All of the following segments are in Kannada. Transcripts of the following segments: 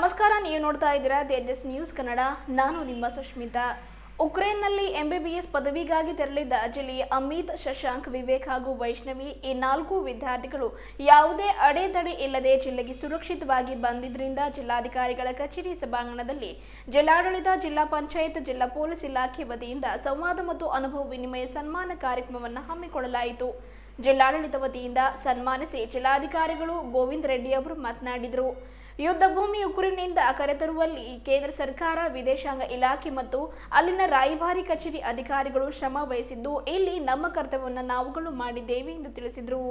ನಮಸ್ಕಾರ, ನೀವು ನೋಡ್ತಾ ಇದ್ದೀರಾ ತೇಜಸ್ ನ್ಯೂಸ್ ಕನ್ನಡ. ನಾನು ನಿಮ್ಮ ಸುಷ್ಮಿತಾ. ಉಕ್ರೇನ್ನಲ್ಲಿ ಎಂಬಿಬಿಎಸ್ ಪದವಿಗಾಗಿ ತೆರಳಿದ್ದ ಜಿಲ್ಲೆಯ ಅಮಿತ್, ಶಶಾಂಕ್, ವಿವೇಕ್ ಹಾಗೂ ವೈಷ್ಣವಿ ಈ 4 ವಿದ್ಯಾರ್ಥಿಗಳು ಯಾವುದೇ ಅಡೆತಡೆ ಇಲ್ಲದೆ ಜಿಲ್ಲೆಗೆ ಸುರಕ್ಷಿತವಾಗಿ ಬಂದಿದ್ದರಿಂದ ಜಿಲ್ಲಾಧಿಕಾರಿಗಳ ಕಚೇರಿ ಸಭಾಂಗಣದಲ್ಲಿ ಜಿಲ್ಲಾಡಳಿತ, ಜಿಲ್ಲಾ ಪಂಚಾಯತ್, ಜಿಲ್ಲಾ ಪೊಲೀಸ್ ಇಲಾಖೆ ವತಿಯಿಂದ ಸಂವಾದ ಮತ್ತು ಅನುಭವ ವಿನಿಮಯ ಸನ್ಮಾನ ಕಾರ್ಯಕ್ರಮವನ್ನು ಹಮ್ಮಿಕೊಳ್ಳಲಾಯಿತು. ಜಿಲ್ಲಾಡಳಿತ ವತಿಯಿಂದ ಸನ್ಮಾನಿಸಿ ಜಿಲ್ಲಾಧಿಕಾರಿಗಳು ಗೋವಿಂದ ರೆಡ್ಡಿ ಅವರು ಮಾತನಾಡಿದರು. ಯುದ್ಧ ಭೂಮಿ ಉಕ್ರೇನ್ನಿಂದ ಕರೆತರುವಲ್ಲಿ ಕೇಂದ್ರ ಸರ್ಕಾರ, ವಿದೇಶಾಂಗ ಇಲಾಖೆ ಮತ್ತು ಅಲ್ಲಿನ ರಾಯಭಾರಿ ಕಚೇರಿ ಅಧಿಕಾರಿಗಳು ಶ್ರಮ ವಹಿಸಿದ್ದು, ಇಲ್ಲಿ ನಮ್ಮ ಕರ್ತವ್ಯವನ್ನು ನಾವುಗಳು ಮಾಡಿದ್ದೇವೆ ಎಂದು ತಿಳಿಸಿದರು.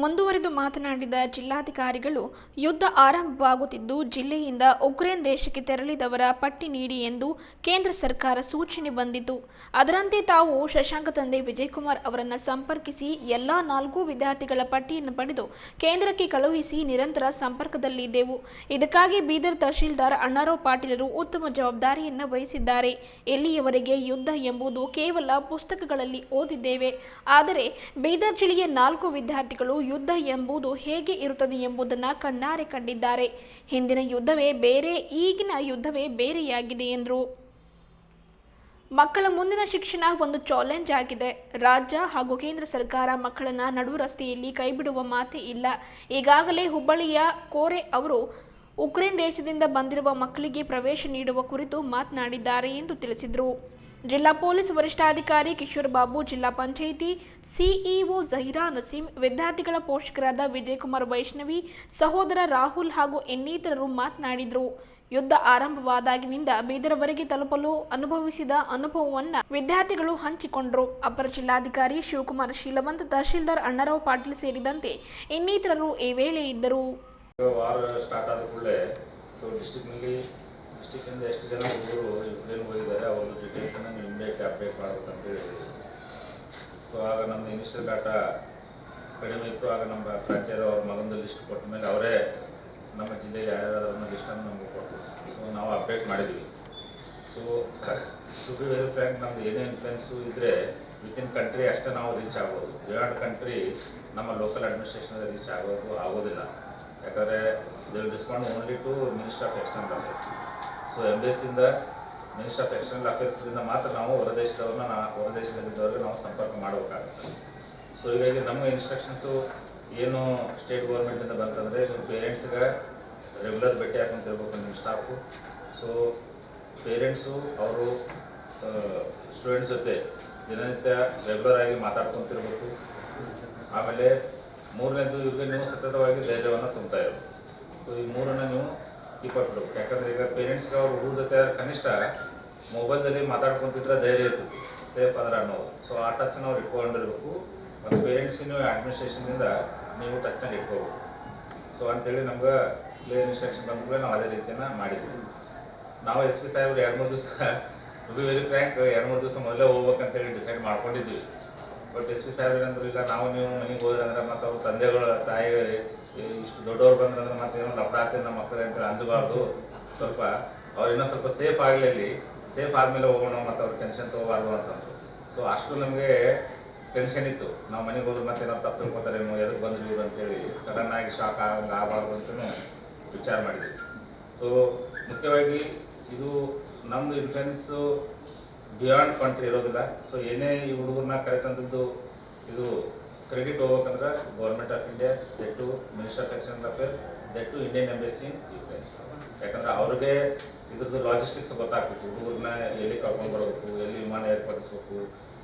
ಮುಂದುವರೆದು ಮಾತನಾಡಿದ ಜಿಲ್ಲಾಧಿಕಾರಿಗಳು, ಯುದ್ಧ ಆರಂಭವಾಗುತ್ತಿದ್ದು ಜಿಲ್ಲೆಯಿಂದ ಉಕ್ರೇನ್ ದೇಶಕ್ಕೆ ತೆರಳಿದವರ ಪಟ್ಟಿ ನೀಡಿ ಎಂದು ಕೇಂದ್ರ ಸರ್ಕಾರ ಸೂಚನೆ ಬಂದಿತು. ಅದರಂತೆ ತಾವು ಶಶಾಂಕ್ ತಂದೆ ವಿಜಯಕುಮಾರ್ ಅವರನ್ನು ಸಂಪರ್ಕಿಸಿ ಎಲ್ಲ 4 ವಿದ್ಯಾರ್ಥಿಗಳ ಪಟ್ಟಿಯನ್ನು ಪಡೆದು ಕೇಂದ್ರಕ್ಕೆ ಕಳುಹಿಸಿ ನಿರಂತರ ಸಂಪರ್ಕದಲ್ಲಿದ್ದೆವು. ಇದಕ್ಕಾಗಿ ಬೀದರ್ ತಹಶೀಲ್ದಾರ್ ಅಣ್ಣಾರಾವ್ ಪಾಟೀಲರು ಉತ್ತಮ ಜವಾಬ್ದಾರಿಯನ್ನು ವಹಿಸಿದ್ದಾರೆ. ಇಲ್ಲಿಯವರೆಗೆ ಯುದ್ಧ ಎಂಬುದು ಕೇವಲ ಪುಸ್ತಕಗಳಲ್ಲಿ ಓದಿದ್ದೇವೆ. ಆದರೆ ಬೀದರ್ ಜಿಲ್ಲೆಯ 4 ವಿದ್ಯಾರ್ಥಿಗಳು ಯುದ್ಧ ಎಂಬುದು ಹೇಗೆ ಇರುತ್ತದೆ ಎಂಬುದನ್ನು ಕಣ್ಣಾರೆ ಕಂಡಿದ್ದಾರೆ. ಹಿಂದಿನ ಯುದ್ಧವೇ ಬೇರೆ, ಈಗಿನ ಯುದ್ಧವೇ ಬೇರೆಯಾಗಿದೆ ಎಂದರು. ಮಕ್ಕಳ ಮುಂದಿನ ಶಿಕ್ಷಣ ಒಂದು ಚಾಲೆಂಜ್ ಆಗಿದೆ. ರಾಜ್ಯ ಹಾಗೂ ಕೇಂದ್ರ ಸರ್ಕಾರ ಮಕ್ಕಳನ್ನು ನಡು ರಸ್ತೆಯಲ್ಲಿ ಕೈಬಿಡುವ ಮಾತೇ ಇಲ್ಲ. ಈಗಾಗಲೇ ಹುಬ್ಬಳ್ಳಿಯ ಕೋರೆ ಅವರು ಉಕ್ರೇನ್ ದೇಶದಿಂದ ಬಂದಿರುವ ಮಕ್ಕಳಿಗೆ ಪ್ರವೇಶ ನೀಡುವ ಕುರಿತು ಮಾತನಾಡಿದ್ದಾರೆ ಎಂದು ತಿಳಿಸಿದರು. ಜಿಲ್ಲಾ ಪೊಲೀಸ್ ವರಿಷ್ಠಾಧಿಕಾರಿ ಕಿಶೋರ್ ಬಾಬು, ಜಿಲ್ಲಾ ಪಂಚಾಯಿತಿ ಸಿಇಒ ಜಹೀರಾ ನಸೀಂ, ವಿದ್ಯಾರ್ಥಿಗಳ ಪೋಷಕರಾದ ವಿಜಯಕುಮಾರ್, ವೈಷ್ಣವಿ, ಸಹೋದರ ರಾಹುಲ್ ಹಾಗೂ ಇನ್ನಿತರರು ಮಾತನಾಡಿದರು. ಯುದ್ಧ ಆರಂಭವಾದಾಗಿನಿಂದ ಬೀದರ್ವರೆಗೆ ತಲುಪಲು ಅನುಭವಿಸಿದ ಅನುಭವವನ್ನು ವಿದ್ಯಾರ್ಥಿಗಳು ಹಂಚಿಕೊಂಡರು. ಅಪರ ಜಿಲ್ಲಾಧಿಕಾರಿ ಶಿವಕುಮಾರ್ ಶೀಲವಂತ್, ತಹಶೀಲ್ದಾರ್ ಅಣ್ಣಾರಾವ್ ಪಾಟೀಲ್ ಸೇರಿದಂತೆ ಇನ್ನಿತರರು ಈ ವೇಳೆ ಇದ್ದರು. ಡಿಸ್ಟಿಕ್ಕಿಂದ ಎಷ್ಟು ಜನ ಹುಡುಗರು ಯುಕ್ರೇನ್ಗೆ ಹೋಗಿದ್ದಾರೆ ಅವ್ರ ಡೀಟೇಲ್ಸನ್ನು ನೀವು ಇಮಿಡಿಯೇಟ್ಲಿ ಅಪ್ಡೇಟ್ ಮಾಡ್ಬೇಕಂತೇಳಿ ಹೇಳಿದ್ವಿ. ಸೊ ಆಗ ನಮ್ಮದು ಇನಿಷಿಯಲ್ ಡಾಟಾ ಕಡಿಮೆ ಇತ್ತು. ಆಗ ನಮ್ಮ ಪ್ರಾಚಾರ್ಯ ಅವ್ರ ಮಗಂದು ಲಿಸ್ಟ್ ಕೊಟ್ಟ ಮೇಲೆ ಅವರೇ ನಮ್ಮ ಜಿಲ್ಲೆಗೆ ಯಾರ್ಯಾರನ್ನ ಲಿಸ್ಟನ್ನು ನಮಗೆ ಕೊಟ್ಟರು. ಸೊ ನಾವು ಅಪ್ಡೇಟ್ ಮಾಡಿದ್ವಿ. So to be very frank, ನಮ್ಮದು ಏನೇ ಇನ್ಫ್ಲುಯೆನ್ಸು ಇದ್ದರೆ ವಿತಿನ್ ಕಂಟ್ರಿ ಅಷ್ಟೇ ನಾವು ರೀಚ್ ಆಗ್ಬೋದು. ಬಿಯಾಂಡ್ ಕಂಟ್ರಿ ನಮ್ಮ ಲೋಕಲ್ ಅಡ್ಮಿನಿಸ್ಟ್ರೇಷನ್ಗೆ ರೀಚ್ ಆಗೋದಿಲ್ಲ. ಯಾಕಂದರೆ they will respond only to ministry of external affairs. So ಎಂಬೆಸಿಯಿಂದ, ಮಿನಿಸ್ಟ್ರಿ ಆಫ್ ಎಕ್ಸ್ಟರ್ನಲ್ ಅಫೇರ್ಸ್ದಿಂದ ಮಾತ್ರ ನಾವು ಹೊರದೇಶದಲ್ಲಿದ್ದವ್ರಿಗೆ ನಾವು ಸಂಪರ್ಕ ಮಾಡಬೇಕಾಗುತ್ತೆ. ಸೊ ಹೀಗಾಗಿ ನಮ್ಮ ಇನ್ಸ್ಟ್ರಕ್ಷನ್ಸು ಏನು ಸ್ಟೇಟ್ ಗೌರ್ಮೆಂಟಿಂದ ಬಂತಂದರೆ, ನೀವು ಪೇರೆಂಟ್ಸ್ಗೆ ರೆಗ್ಯುಲರ್ ಭೇಟಿ ಹಾಕೊಂತಿರ್ಬೇಕು ನಿಮ್ಮ ಸ್ಟಾಫು. ಸೊ ಪೇರೆಂಟ್ಸು ಅವರು ಸ್ಟೂಡೆಂಟ್ಸ್ ಜೊತೆ ದಿನನಿತ್ಯ ರೆಗ್ಯುಲರ್ ಆಗಿ ಮಾತಾಡ್ಕೊತಿರ್ಬೇಕು. ಆಮೇಲೆ 3ನೇದು, ಇವ್ರಿಗೆ ನೀವು ಸತತವಾಗಿ ಧೈರ್ಯವನ್ನು ತುಂಬ್ತಾ ಇರೋದು. ಸೊ ಈ 3ಅನ್ನು ನೀವು ಕೀಪ್ ಅಪ್ ಇಡಬೇಕು. ಯಾಕಂದರೆ ಈಗ ಪೇರೆಂಟ್ಸ್ಗೆ ಅವ್ರ ಹುಡುಗ ಜೊತೆ ಕನಿಷ್ಠ ಮೊಬೈಲ್ದಲ್ಲಿ ಮಾತಾಡ್ಕೊತಿದ್ರೆ ಧೈರ್ಯ ಇರ್ತಿತ್ತು, ಸೇಫ್ ಅದರ ಅನ್ನೋದು. ಸೊ ಆ ಟಚ್ ನಾವು ಇಟ್ಕೊಂಡಿರ್ಬೇಕು. ಮತ್ತು ಪೇರೆಂಟ್ಸ್ಗೆ ನೀವು ಅಡ್ಮಿನಿಸ್ಟ್ರೇಷನ್ನಿಂದ ನೀವು ಟಚ್ನಲ್ಲಿ ಇಟ್ಕೋಬೇಕು. ಸೊ ಅಂಥೇಳಿ ನಮ್ಗೆ ಕ್ಲಿಯರ್ ಇನ್ಸ್ಟ್ರಕ್ಷನ್ ಬಂದ್ಮೇಲೆ ನಾವು ಅದೇ ರೀತಿಯನ್ನು ಮಾಡಿದ್ವಿ. ನಾವು ಎಸ್ ಪಿ ಸಾಹೇಬ್ರು 2-3 ದಿವಸ, ಟು ಬಿ ವೆರಿ ಫ್ರ್ಯಾಂಕ್, 2-3 ದಿವಸ ಮೊದಲೇ ಹೋಗ್ಬೇಕಂತೇಳಿ ಡಿಸೈಡ್ ಮಾಡ್ಕೊಂಡಿದ್ವಿ. ಬಟ್ ಎಸ್ ಪಿ ಸಾಹೇಬ್ರಂದ್ರೆ ಈಗ ನಾವು ನೀವು ಮನೆಗೆ ಹೋದ್ರಂದ್ರೆ ಮತ್ತು ಅವ್ರ ತಂದೆಗಳು, ತಾಯಿ ಇಷ್ಟು ದೊಡ್ಡವ್ರು ಬಂದ್ರಂದ್ರೆ ಮತ್ತೆ ಏನೋ ಲಪಡಾಗ್ತದೆ ನಮ್ಮ ಮಕ್ಕಳು ಅಂತೇಳಿ ಅಂಜಬಾರ್ದು. ಸ್ವಲ್ಪ ಅವ್ರು ಇನ್ನೂ ಸ್ವಲ್ಪ ಸೇಫ್ ಆಗಲಿ, ಅಲ್ಲಿ ಸೇಫ್ ಆದಮೇಲೆ ಹೋಗೋಣ, ಮತ್ತು ಅವ್ರು ಟೆನ್ಷನ್ ತೊಗೋಬಾರ್ದು ಅಂತಂದರು. ಸೊ ಅಷ್ಟು ನಮಗೆ ಟೆನ್ಷನ್ ಇತ್ತು. ನಾವು ಮನೆಗೆ ಹೋದ್ರೆ ಮತ್ತೆ ಏನಾದ್ರು ತಪ್ಪು ತಿಳ್ಕೊತಾರೇನೋ, ಎದಕ್ಕೆ ಬಂದ್ರಿ ಇವ್ರು ಅಂತೇಳಿ ಸಡನ್ನಾಗಿ ಶಾಕ್ ಆಗಬಾರ್ದು ಅಂತಲೂ ವಿಚಾರ ಮಾಡಿದ್ವಿ. ಸೊ ಮುಖ್ಯವಾಗಿ ಇದು ನಮ್ಮದು ಇನ್ಫ್ಲುಯೆನ್ಸು ಬಿಯಾಂಡ್ ಕಂಟ್ರಿ ಇರೋದಿಲ್ಲ. ಸೊ ಏನೇ ಈ ಹುಡುಗರನ್ನ ಕರೆತಂದದ್ದು ಇದು ಕ್ರೆಡಿಟ್ ಹೋಗ್ಬೇಕಂದ್ರೆ government of India, that too ministry of external affair, that too Indian embassy in Ukraine. ಯಾಕಂದರೆ ಅವ್ರಿಗೆ ಇದ್ರದ್ದು ಲಾಜಿಸ್ಟಿಕ್ಸ್ ಗೊತ್ತಾಗ್ತಿತ್ತು. ಹುಡುಗರನ್ನ ಎಲ್ಲಿ ಕರ್ಕೊಂಡು ಬರಬೇಕು, ಎಲ್ಲಿ ವಿಮಾನ ಏರ್ಪಡಿಸ್ಬೇಕು,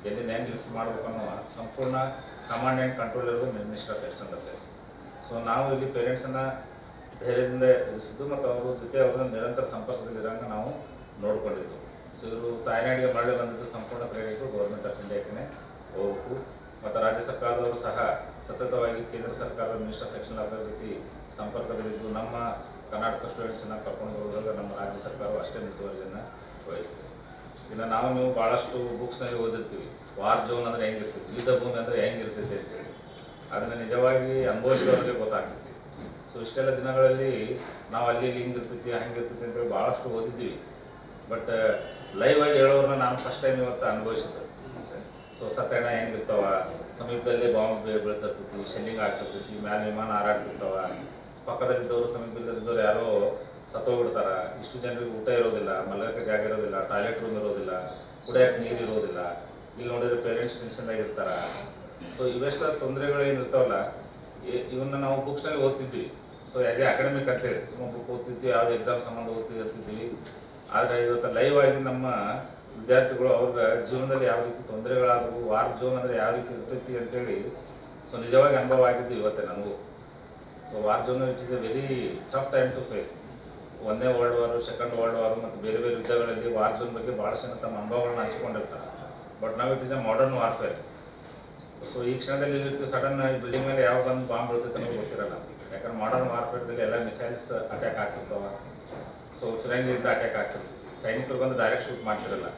ಎಲ್ಲಿ ಹೆಂಗೆ ಲಿಫ್ಟ್ ಮಾಡಬೇಕು ಅನ್ನೋ ಸಂಪೂರ್ಣ ಕಮಾಂಡ್ ಆ್ಯಂಡ್ ಕಂಟ್ರೋಲ್ ಇರೋದು ministry of external affairs. So ನಾವು ಇಲ್ಲಿ ಪೇರೆಂಟ್ಸನ್ನು ಧೈರ್ಯದಿಂದ ಇರಿಸಿದ್ದು ಮತ್ತು ಅವ್ರ ಜೊತೆ ಅವ್ರನ್ನ ನಿರಂತರ ಸಂಪರ್ಕದಲ್ಲಿರೋಂಗೆ ನಾವು ನೋಡ್ಕೊಂಡಿದ್ದು. ಸೊ ಇವರು ತಾಯ್ನಾಡಿಗೆ ಮರಳಿ ಬಂದಿದ್ದು ಸಂಪೂರ್ಣ ಕ್ರೆಡಿಟು ಗೌರ್ಮೆಂಟ್ ಆಫ್ ಇಂಡಿಯಾಕ್ಕೆ ಹೋಗಬೇಕು. ಮತ್ತು ರಾಜ್ಯ ಸರ್ಕಾರದವರು ಸಹ ಸತತವಾಗಿ ಕೇಂದ್ರ ಸರ್ಕಾರದ ಮಿನಿಸ್ಟ್ರಿ ಆಫ್ ಎಕ್ಸ್ಟರ್ನಲ್ ಅಫೇರ್ಸ್ ಜೊತೆ ಸಂಪರ್ಕದಲ್ಲಿದ್ದು ನಮ್ಮ ಕರ್ನಾಟಕ ಸ್ಟೂಡೆಂಟ್ಸನ್ನು ಕರ್ಕೊಂಡು ಬರೋದ್ರಾಗ ನಮ್ಮ ರಾಜ್ಯ ಸರ್ಕಾರವು ಅಷ್ಟೇ ಮುತುವರ್ಜಿಯನ್ನು ವಹಿಸ್ತದೆ. ಇನ್ನು ನೀವು ಭಾಳಷ್ಟು ಬುಕ್ಸ್ನಲ್ಲಿ ಓದಿರ್ತೀವಿ, ವಾರ್ ಝೋನ್ ಅಂದರೆ ಹೆಂಗಿರ್ತೈತಿ, ಯುದ್ಧ ಭೂಮಿ ಅಂದರೆ ಹೆಂಗಿರ್ತೈತಿ ಅಂತೇಳಿ. ಅದನ್ನು ನಿಜವಾಗಿ ಅನುಭವಿಸಿದವ್ರಿಗೆ ಗೊತ್ತಾಗ್ತೈತಿ. ಸೊ ಇಷ್ಟೆಲ್ಲ ದಿನಗಳಲ್ಲಿ ನಾವು ಅಲ್ಲಿ ಹಿಂಗಿರ್ತೈತಿ ಹಂಗಿರ್ತೈತಿ ಅಂತೇಳಿ ಭಾಳಷ್ಟು ಓದಿದ್ದೀವಿ. ಬಟ್ ಲೈವ್ ಆಗಿ ಹೇಳೋರನ್ನ ನಾನು ಫಸ್ಟ್ ಟೈಮ್ ಇವತ್ತು ಅನುಭವಿಸಿದ್ದೆ. ಸೊ ಸತ್ಯಣ್ಣ ಹೆಂಗಿರ್ತಾವ, ಸಮೀಪದಲ್ಲೇ ಬಾಂಬ್ ಬೀಳ್ತಿರ್ತೈತಿ, ಶೆಲ್ಲಿಂಗ್ ಆಗ್ತಿರ್ತೈತಿ, ಮ್ಯಾಲೆ ವಿಮಾನ ಹಾರಾಡ್ತಿರ್ತಾವ, ಪಕ್ಕದಲ್ಲಿದ್ದವರು ಸಮೀಪದಲ್ಲಿದ್ದವ್ರು ಯಾರೋ ಸತ್ತೋಗ್ಬಿಡ್ತಾರೆ. ಇಷ್ಟು ಜನರಿಗೆ ಊಟ ಇರೋದಿಲ್ಲ, ಮಲಗಕ್ಕೆ ಜಾಗ ಇರೋದಿಲ್ಲ, ಟಾಯ್ಲೆಟ್ ರೂಮ್ ಇರೋದಿಲ್ಲ, ಕುಡಿಯೋಕ್ಕೆ ನೀರು ಇರೋದಿಲ್ಲ. ಇಲ್ಲಿ ನೋಡಿದ್ರೆ ಪೇರೆಂಟ್ಸ್ ಟೆನ್ಷನ್ದಾಗ ಇರ್ತಾರೆ. ಸೊ ಇವೆಷ್ಟು ತೊಂದರೆಗಳು ಏನಿರ್ತಾವಲ್ಲ, ಇವನ್ನ ನಾವು ಬುಕ್ಸ್ನಲ್ಲಿ ಓದ್ತಿದ್ವಿ. ಸೊ ಆ್ಯಸ್ ಎ ಅಕಾಡೆಮಿಕ್ ಅಂತೇಳಿ ಸುಮ್ಮನೆ ಬುಕ್ ಓದ್ತಿದ್ವಿ, ಯಾವುದೇ ಎಕ್ಸಾಮ್ ಸಂಬಂಧ ಓದ್ತಿರ್ತಿದ್ವಿ. ಆದರೆ ಇವತ್ತು ಲೈವ್ ಆಗಿ ನಮ್ಮ ವಿದ್ಯಾರ್ಥಿಗಳು ಅವ್ರಿಗೆ ಜೀವನದಲ್ಲಿ ಯಾವ ರೀತಿ ತೊಂದರೆಗಳಾದವು, ವಾರ್ ಜೋನ್ ಅಂದರೆ ಯಾವ ರೀತಿ ಇರ್ತೈತಿ ಅಂತೇಳಿ ಸೊ ನಿಜವಾಗಿ ಅನುಭವ ಆಗಿದ್ದು ಇವತ್ತೇ ನನಗೂ. So war zone it is a very tough time to face. ಒಂದನೇ world war, second world war ಮತ್ತು ಬೇರೆ ಬೇರೆ ಯುದ್ಧಗಳಲ್ಲಿ ವಾರ್ ಜೋನ್ ಬಗ್ಗೆ ಭಾಳಷ್ಟು ಜನ ತಮ್ಮ ಅನುಭವಗಳನ್ನ ಹಂಚ್ಕೊಂಡಿರ್ತಾರೆ. ಬಟ್ ನಾವು it is A modern warfare. So ಈ ಕ್ಷಣದಲ್ಲಿ ಇರ್ತೀವಿ, ಸಡನ್ ಬಿಲ್ಡಿಂಗ್ ಮೇಲೆ ಯಾವ ಬಂದು ಬಾಂಬ್ ಬೀಳ್ತೈತೆ ಅನ್ನೋದು ಗೊತ್ತಿರಲ್ಲ. ಯಾಕಂದ್ರೆ ಮಾಡರ್ನ್ ವಾರ್ಫೇರ್ದಲ್ಲಿ ಎಲ್ಲ ಮಿಸೈಲ್ಸ್ ಅಟ್ಯಾಕ್ ಆಗ್ತಿರ್ತಾವೆ. ಸೊ ಫಿರಂಗಿಯಿಂದ ಅಟ್ಯಾಕ್ ಆಗ್ತಿರ್ತೈತಿ. ಸೈನಿಕರು ಬಂದು ಡೈರೆಕ್ಟ್ ಶೂಟ್ ಮಾಡ್ತಿರಲ್ಲ.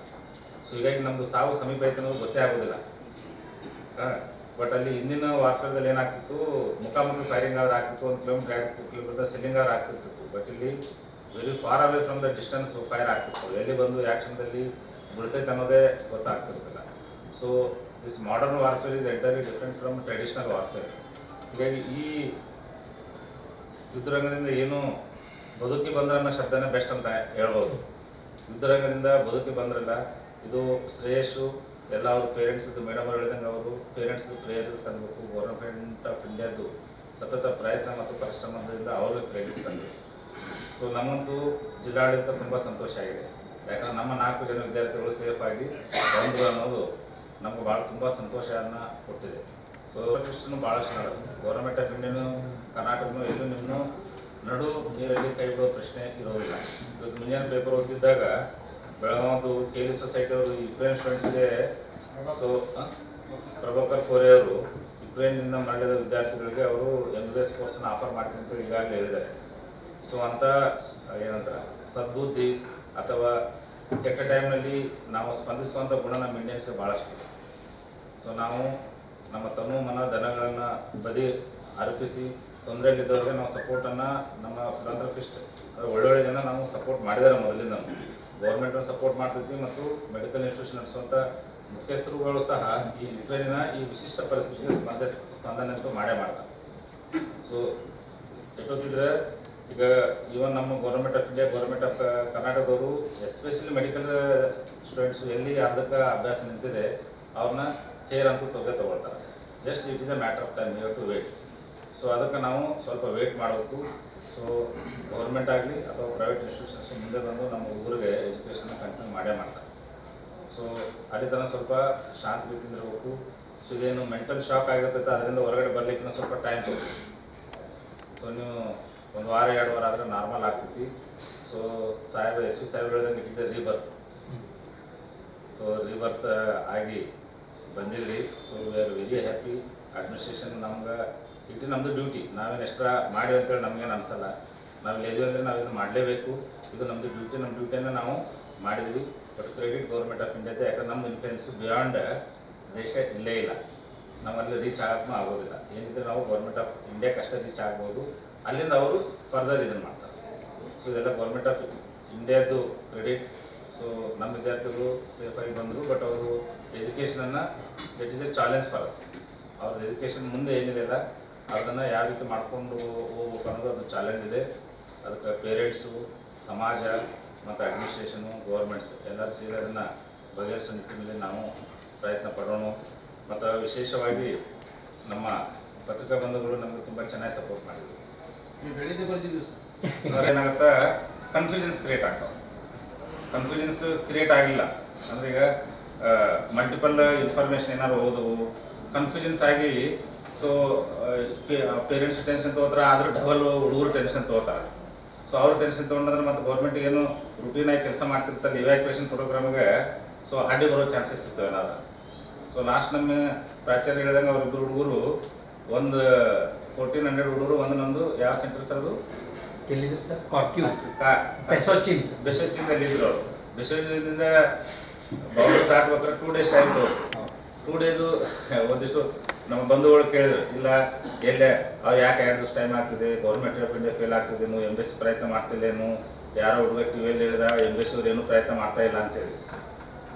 ಸೊ ಹೀಗಾಗಿ ನಮ್ಮದು ಸಾವು ಸಮೀಪ ಐತೆ ಅನ್ನೋದು ಗೊತ್ತೇ ಆಗೋದಿಲ್ಲ. ಬಟ್ ಅಲ್ಲಿ ಹಿಂದಿನ ವಾರ್ಫೇರ್ದಲ್ಲಿ ಏನಾಗ್ತಿತ್ತು, ಮುಖಾಮುಖಿ ಫೈರಿಂಗ್ ಆದ್ರೆ ಆಗ್ತಿತ್ತು, 1 ಕಿಲೋಮೀಟರ್ 2 ಕಿಲೋಮೀಟರ್ ಸೆಲ್ಲಿಂಗ್ ಆದ್ರೆ ಆಗ್ತಿರ್ತಿತ್ತು. ಬಟ್ ಇಲ್ಲಿ very far away from the distance fire ಆಗ್ತಿತ್ತು. ಎಲ್ಲಿ ಬಂದು ಆ್ಯಕ್ಷನ್ದಲ್ಲಿ ಬೀಳ್ತೈತೆ ಅನ್ನೋದೇ ಗೊತ್ತಾಗ್ತಿರ್ತಿಲ್ಲ. So this modern warfare is entirely different from traditional warfare. ಹೀಗಾಗಿ ಈ ಯುದ್ಧರಂಗದಿಂದ ಏನು ಬದುಕಿ ಬಂದ್ರೆ ಅನ್ನೋ ಶಬ್ದನೇ ಬೆಸ್ಟ್ ಅಂತ ಹೇಳ್ಬೋದು. ಯುದ್ಧರಂಗದಿಂದ ಬದುಕಿ ಬಂದ್ರಲ್ಲ, ಇದು ಶ್ರೇಯಸ್ಸು ಎಲ್ಲ ಅವ್ರ ಪೇರೆಂಟ್ಸ್ದು. ಮೇಡಮ್ ಅವ್ರು ಹೇಳಿದಂಗೆ ಅವರು ಪೇರೆಂಟ್ಸ್ದು ಪ್ರೇಯರ್ ಸಲ್ಲಬೇಕು. ಗೌರ್ಮೆಂಟ್ ಆಫ್ ಇಂಡಿಯಾದ್ದು ಸತತ ಪ್ರಯತ್ನ ಮತ್ತು ಪರಿಶ್ರಮದಿಂದ ಅವ್ರಿಗೆ ಕ್ರೆಡಿಟ್ ಸಲ್ಲಬೇಕು. ಸೊ ನಮ್ಮಂತೂ ಜಿಲ್ಲಾಡಳಿತ ತುಂಬ ಸಂತೋಷ ಆಗಿದೆ. ಯಾಕಂದ್ರೆ ನಮ್ಮ 4 ಜನ ವಿದ್ಯಾರ್ಥಿಗಳು ಸೇಫಾಗಿ ಬಂದರು ಅನ್ನೋದು ನಮ್ಗೆ ಭಾಳ ತುಂಬ ಸಂತೋಷವನ್ನು ಕೊಟ್ಟಿದೆ. ಸೊ ಇಷ್ಟೂ ಭಾಳಷ್ಟು ನಡ ಗೌರ್ಮೆಂಟ್ ಆಫ್ ಇಂಡಿಯಾನು ಕರ್ನಾಟಕನೂ ಎಲ್ಲೂ ನಿಮ್ಮನ್ನು ನಡು ನೀರಲ್ಲಿ ಕೈ ಬಿಡೋ ಪ್ರಶ್ನೆ ಇರೋದಿಲ್ಲ. ಇವತ್ತು ಮುಂಜಾನೆ ಪೇಪರ್ ಓದ್ತಿದ್ದಾಗ ಬೆಳಗಾವದು ಕೇಲಿ ಸೊಸೈಟಿ ಅವರು ಯುಕ್ರೇನ್ ಸ್ಟೂಡೆಂಟ್ಸ್ಗೆ ಸೊ ಪ್ರಭಾಕರ್ ಕೋರೆ ಅವರು ಯುಕ್ರೇನ್ನಿಂದ ಮಾಡಿದ ವಿದ್ಯಾರ್ಥಿಗಳಿಗೆ ಅವರು MBBS ಕೋರ್ಸನ್ನು ಆಫರ್ ಮಾಡ್ತೀನಿ ಅಂತ ಈಗಾಗಲೇ ಹೇಳಿದ್ದಾರೆ. ಸೊ ಅಂಥ ಏನಂತಾರೆ ಸದ್ಬುದ್ಧಿ ಅಥವಾ ಕೆಟ್ಟ ಟೈಮ್ನಲ್ಲಿ ನಾವು ಸ್ಪಂದಿಸುವಂಥ ಗುಣ ನಮ್ಮ ಇಂಡಿಯನ್ಸ್ಗೆ ಭಾಳಷ್ಟಿದೆ. ಸೊ ನಾವು ನಮ್ಮ ತನು ಮನ ಧನಗಳನ್ನು ಬದಿ ಅರ್ಪಿಸಿ ತೊಂದರೆಯಲ್ಲಿದ್ದವ್ರಿಗೆ ನಾವು ಸಪೋರ್ಟನ್ನು ನಮ್ಮ ಫಿಲಾಂಥ್ರಫಿಸ್ಟ್ ಒಳ್ಳೊಳ್ಳೆ ಜನ ನಾವು ಸಪೋರ್ಟ್ ಮಾಡಿದ್ದಾರೆ. ಮೊದಲಿಂದ ಗೌರ್ಮೆಂಟನ್ನು ಸಪೋರ್ಟ್ ಮಾಡ್ತಿದ್ವಿ ಮತ್ತು ಮೆಡಿಕಲ್ ಇನ್ಸ್ಟಿಟ್ಯೂಷನ್ ನಡೆಸುವಂಥ ಮುಖ್ಯಸ್ಥರುಗಳು ಸಹ ಈ ಯುಕ್ರೇನಿನ ಈ ವಿಶಿಷ್ಟ ಪರಿಸ್ಥಿತಿಗೆ ಸ್ಪಂದನೆ ಅಂತೂ ಮಾಡೇ ಮಾಡ್ತಾರೆ. ಸೊ ಎಷ್ಟೊತ್ತಿದ್ರೆ ಈಗ ಈವನ್ ನಮ್ಮ government of India, government of ಕರ್ನಾಟಕದವರು ಎಸ್ಪೆಷಲಿ ಮೆಡಿಕಲ್ ಸ್ಟೂಡೆಂಟ್ಸು ಎಲ್ಲಿ ಅರ್ಧಕ್ಕೆ ಅಭ್ಯಾಸ ನಿಂತಿದೆ ಅವ್ರನ್ನ ಕೇರ್ ಅಂತೂ ತೊಗೊಳ್ತಾರೆ. Just it is a matter of time, you have to wait. So ಅದಕ್ಕೆ ನಾವು ಸ್ವಲ್ಪ ವೇಟ್ ಮಾಡಬೇಕು. ಸೊ ಗೌರ್ಮೆಂಟ್ ಆಗಲಿ ಅಥವಾ ಪ್ರೈವೇಟ್ ಇನ್ಸ್ಟಿಟ್ಯೂಷನ್ಸ್ ಮುಂದೆ ಬಂದು ನಮ್ಮ ಊರಿಗೆ ಎಜುಕೇಷನ್ನ ಕಂಟಿನ್ಯೂ ಮಾಡೇ ಮಾಡ್ತಾರೆ. ಸೊ ಅಲ್ಲಿ ತನಕ ಸ್ವಲ್ಪ ಶಾಂತ ರೀತಿಯಿಂದ ಇರಬೇಕು. ಸೊ ಇದೇನು ಮೆಂಟಲ್ ಶಾಕ್ ಆಗಿರ್ತೈತೆ, ಅದರಿಂದ ಹೊರಗಡೆ ಬರಲಿಕ್ಕೆ ಸ್ವಲ್ಪ ಟೈಮ್ ತೊಗೊಳ್ತೀವಿ. ಸೊ ನೀವು 1 ವಾರ 2 ವಾರ ಆದರೆ ನಾರ್ಮಲ್ ಆಗ್ತೈತಿ. ಸೊ SP ಸಾಹೇಬ್ ಹೇಳಿದಂಗೆ it is a rebirth. So rebirth ಆಗಿ ಬಂದಿದ್ರಿ. So we are very happy. Administration ನಮ್ಗೆ ಇಟ್ಟು ನಮ್ಮದು ಡ್ಯೂಟಿ. ನಾವೇನು ಎಕ್ಸ್ಟ್ರಾ ಮಾಡಿ ಅಂತೇಳಿ ನಮಗೇನು ಅನಿಸಲ್ಲ. ನಾವು ಎಲ್ಲಿದ್ದೀವಿ ಅಂದರೆ ನಾವೇನು ಮಾಡಲೇಬೇಕು. ಇದು ನಮ್ಮದು ಡ್ಯೂಟಿ. ನಮ್ಮ ಡ್ಯೂಟಿಯನ್ನು ನಾವು ಮಾಡಿದ್ವಿ. ಬಟ್ ಕ್ರೆಡಿಟ್ ಗೌರ್ಮೆಂಟ್ ಆಫ್ ಇಂಡಿಯಾದೆ. ಯಾಕಂದ್ರೆ ನಮ್ಮ ಇನ್ಫ್ಲುಯೆನ್ಸು ಬಿಯಾಂಡ್ ದೇಶ ಇಲ್ಲೇ ಇಲ್ಲ. ನಾವು ಅಲ್ಲಿ ರೀಚ್ ಆಗೋಕ್ಕೂ ಆಗೋದಿಲ್ಲ. ಏನಿದ್ರೆ ನಾವು ಗೌರ್ಮೆಂಟ್ ಆಫ್ ಇಂಡಿಯಾಕ್ಕಷ್ಟೇ ರೀಚ್ ಆಗ್ಬೋದು. ಅಲ್ಲಿಂದ ಅವರು ಫರ್ದರ್ ಇದನ್ನು ಮಾಡ್ತಾರೆ. ಸೊ ಇದೆಲ್ಲ ಗೌರ್ಮೆಂಟ್ ಆಫ್ ಇಂಡಿಯಾದ್ದು ಕ್ರೆಡಿಟ್. ಸೊ ನಮ್ಮ ವಿದ್ಯಾರ್ಥಿಗಳು ಸೇಫಾಗಿ ಬಂದರು. ಬಟ್ ಅವರು ಎಜುಕೇಷನನ್ನು that is a challenge for us. ಅವ್ರದ್ದು ಎಜುಕೇಷನ್ ಮುಂದೆ ಏನಿದೆಯಲ್ಲ ಅದನ್ನು ಯಾವ ರೀತಿ ಮಾಡ್ಕೊಂಡು ಹೋಗ್ಬೇಕು ಅನ್ನೋದು ಅದು ಚಾಲೆಂಜ್ ಇದೆ. ಅದಕ್ಕೆ ಪೇರೆಂಟ್ಸು, ಸಮಾಜ ಮತ್ತು ಅಡ್ಮಿನಿಸ್ಟ್ರೇಷನು, ಗೌರ್ಮೆಂಟ್ಸ್ ಎಲ್ಲರೂ ಸೇರಿ ಅದನ್ನು ಬಗೆಹರಿಸೋ ನಿಟ್ಟಿನಲ್ಲಿ ನಾವು ಪ್ರಯತ್ನ ಪಡೋಣ. ಮತ್ತು ವಿಶೇಷವಾಗಿ ನಮ್ಮ ಪತ್ರಿಕಾ ಬಂಧುಗಳು ನಮಗೆ ತುಂಬ ಚೆನ್ನಾಗಿ ಸಪೋರ್ಟ್ ಮಾಡಿದ್ರು. ಏನಾಗುತ್ತೆ, ಕನ್ಫ್ಯೂಷನ್ಸ್ ಕ್ರಿಯೇಟ್ ಆಗ್ತಾವೆ. ಕನ್ಫ್ಯೂಷನ್ಸ್ ಕ್ರಿಯೇಟ್ ಆಗಿಲ್ಲ ಅಂದರೆ ಈಗ ಮಲ್ಟಿಪಲ್ ಇನ್ಫಾರ್ಮೇಷನ್ ಏನಾದ್ರು ಓದವು ಕನ್ಫ್ಯೂಷನ್ಸ್ ಆಗಿ ಸೊ ಪೇರೆಂಟ್ಸ್ ಟೆನ್ಷನ್ ತೊಗೋತಾರೆ. ಆದ್ರೆ ಡಬಲ್ ಹುಡುಗರು ಟೆನ್ಷನ್ ತೊಗೋತಾರೆ. ಸೊ ಅವ್ರು ಟೆನ್ಷನ್ ತೊಗೊಂಡ್ರೆ ಮತ್ತು ಗೌರ್ಮೆಂಟಿಗೆ ಏನು ರುಟೀನಾಗಿ ಕೆಲಸ ಮಾಡ್ತಿರ್ತಾರೆ ಇವ್ಯಾಕ್ಯುವೇಷನ್ ಪ್ರೋಗ್ರಾಮ್ಗೆ ಸೊ ಅಡ್ಡಿ ಬರೋ ಚಾನ್ಸಸ್ ಇರ್ತವೆ ಏನಾದ್ರು. ಸೊ ಲಾಸ್ಟ್ ನಮ್ಮ ಪ್ರಾಚಾರ್ಯ ಹೇಳಿದಂಗೆ ಅವರಿಬ್ಬರು ಹುಡುಗರು ಒಂದು 1400 ಹುಡುಗರು ಒಂದು ನಮ್ಮದು ಯಾವ ಸೆಂಟರ್ ಸರ್ ಅದು ಎಲ್ಲಿದ್ರು ಸರ್? ಬೆಸೋಚಿಂದಲ್ಲಿ ಇದ್ರು. ಅವರು ಬೆಸೋಚಿಂದ ಬೌಂಡ್ರಿ ದಾಟ್ಬೇಕಾದ್ರೆ 2 ಡೇಸ್ ಟೈಮ್ ತೋರು. 2 ಡೇಸು ಒಂದಿಷ್ಟು ನಮ್ಮ ಬಂಧುಗಳು ಕೇಳಿದ್ರು, ಇಲ್ಲ ಎಲ್ಲೇ ಅವ್ರು ಯಾಕೆ 2 ದಿವಸ ಟೈಮ್ ಆಗ್ತಿದೆ, ಗೌರ್ಮೆಂಟ್ ಆಫ್ ಇಂಡಿಯಾ ಫೇಲ್ ಆಗ್ತಿದ್ದೇನು, MBBS ಪ್ರಯತ್ನ ಮಾಡ್ತಿಲ್ಲೇನು, ಯಾರೋ ಹುಡುಗ ಟಿವಿಯಲ್ಲಿ ಹೇಳಿದ MBBS ಅವ್ರು ಏನೂ ಪ್ರಯತ್ನ ಮಾಡ್ತಾ ಇಲ್ಲ ಅಂತೇಳಿ.